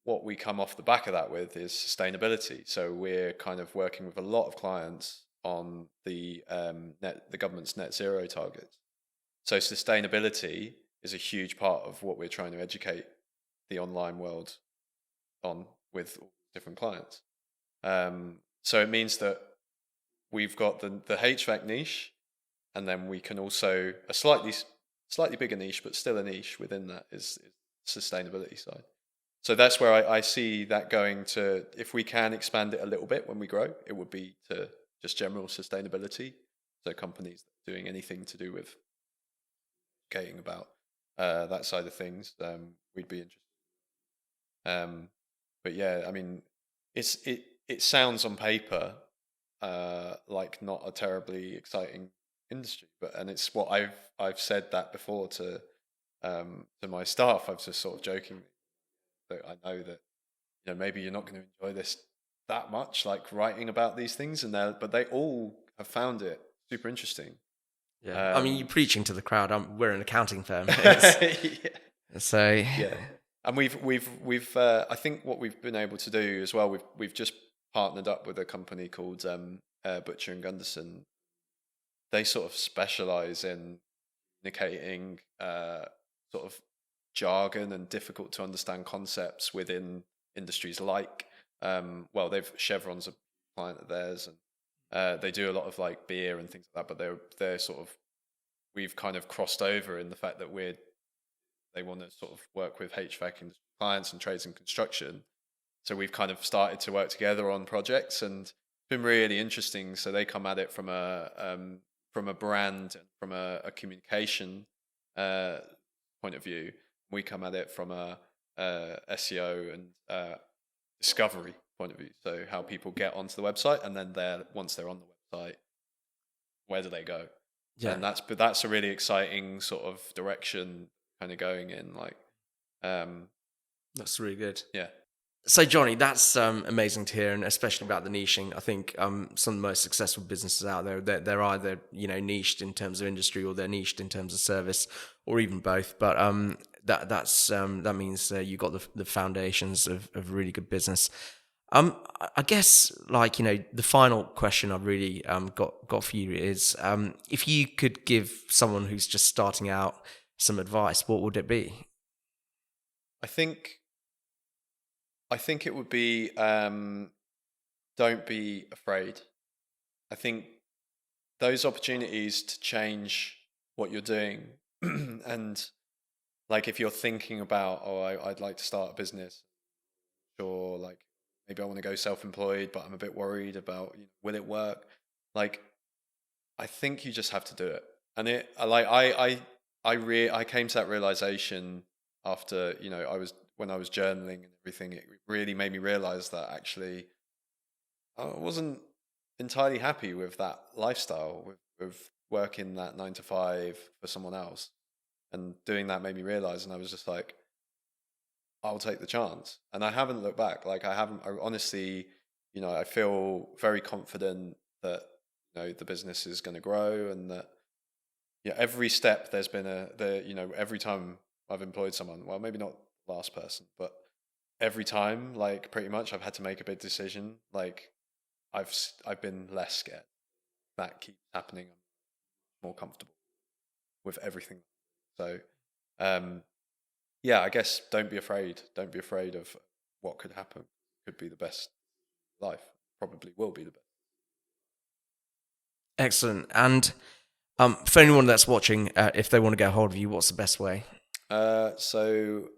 What we come off the back of that with is sustainability. So we're kind of working with a lot of clients on the government's net zero targets. So sustainability is a huge part of what we're trying to educate the online world on with different clients. So it means that we've got the HVAC niche, and then we can also a slightly bigger niche, but still a niche within that is sustainability side. So that's where I see that going to. If we can expand it a little bit when we grow, it would be to just general sustainability. So companies doing anything to do with educating about that side of things, we'd be interested. But yeah, I mean, it sounds on paper like not a terribly exciting industry, and it's what I've said that before to my staff. I've just sort of joking that I know that maybe you're not going to enjoy this that much, like writing about these things, but they all have found it super interesting. Yeah, I mean, you're preaching to the crowd. We're an accounting firm, yeah. So yeah. And we've I think what we've been able to do as well, we've just partnered up with a company called Butcher and Gunderson. They sort of specialize in communicating sort of jargon and difficult to understand concepts within industries like Chevron's a client of theirs, and they do a lot of like beer and things like that, but they're sort of, we've kind of crossed over in the fact that they want to sort of work with HVAC and clients and trades and construction. So we've kind of started to work together on projects, and it's been really interesting. So they come at it from a brand and from a communication point of view. We come at it from a SEO and discovery point of view. So how people get onto the website, and then once they're on the website, where do they go? Yeah, and that's a really exciting sort of direction kind of going in. Like, that's really good. Yeah. So Jonny, that's amazing to hear, and especially about the niching. I think some of the most successful businesses out there, they're either niched in terms of industry, or they're niched in terms of service, or even both. But that means you got the foundations of really good business. I guess the final question I've really got for you is if you could give someone who's just starting out some advice, what would it be? I think it would be don't be afraid. I think those opportunities to change what you're doing and like if you're thinking about, I'd like to start a business, or like maybe I want to go self-employed, but I'm a bit worried about will it work? Like, I think you just have to do it. And I came to that realization after when I was journaling and everything. It really made me realize that actually I wasn't entirely happy with that lifestyle, with working that 9 to 5 for someone else. And doing that made me realize, and I was just like, I'll take the chance. And I haven't looked back. Like I honestly, I feel very confident that, the business is going to grow, and that, every step there's been every time I've employed someone, well, maybe not the last person, but every time, like pretty much I've had to make a big decision. Like I've been less scared. That keeps happening. I'm more comfortable with everything. So, I guess don't be afraid. Don't be afraid of what could happen. Could be the best life. Probably will be the best. Excellent. And for anyone that's watching, if they want to get a hold of you, what's the best way? So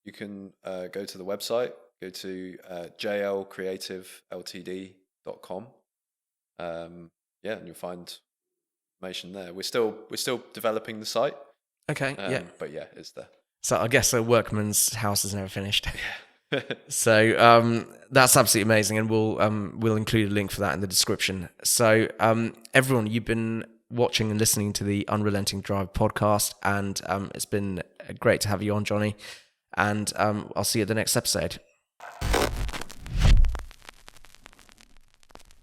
you can go to the website, go to jlcreativeltd.com. And you'll find information there. We're still developing the site. Okay. But yeah, it's there. So I guess a workman's house is never finished. Yeah. So that's absolutely amazing, and we'll include a link for that in the description. So everyone, you've been watching and listening to the Unrelenting Drive podcast, and it's been great to have you on, Jonny. And I'll see you at the next episode.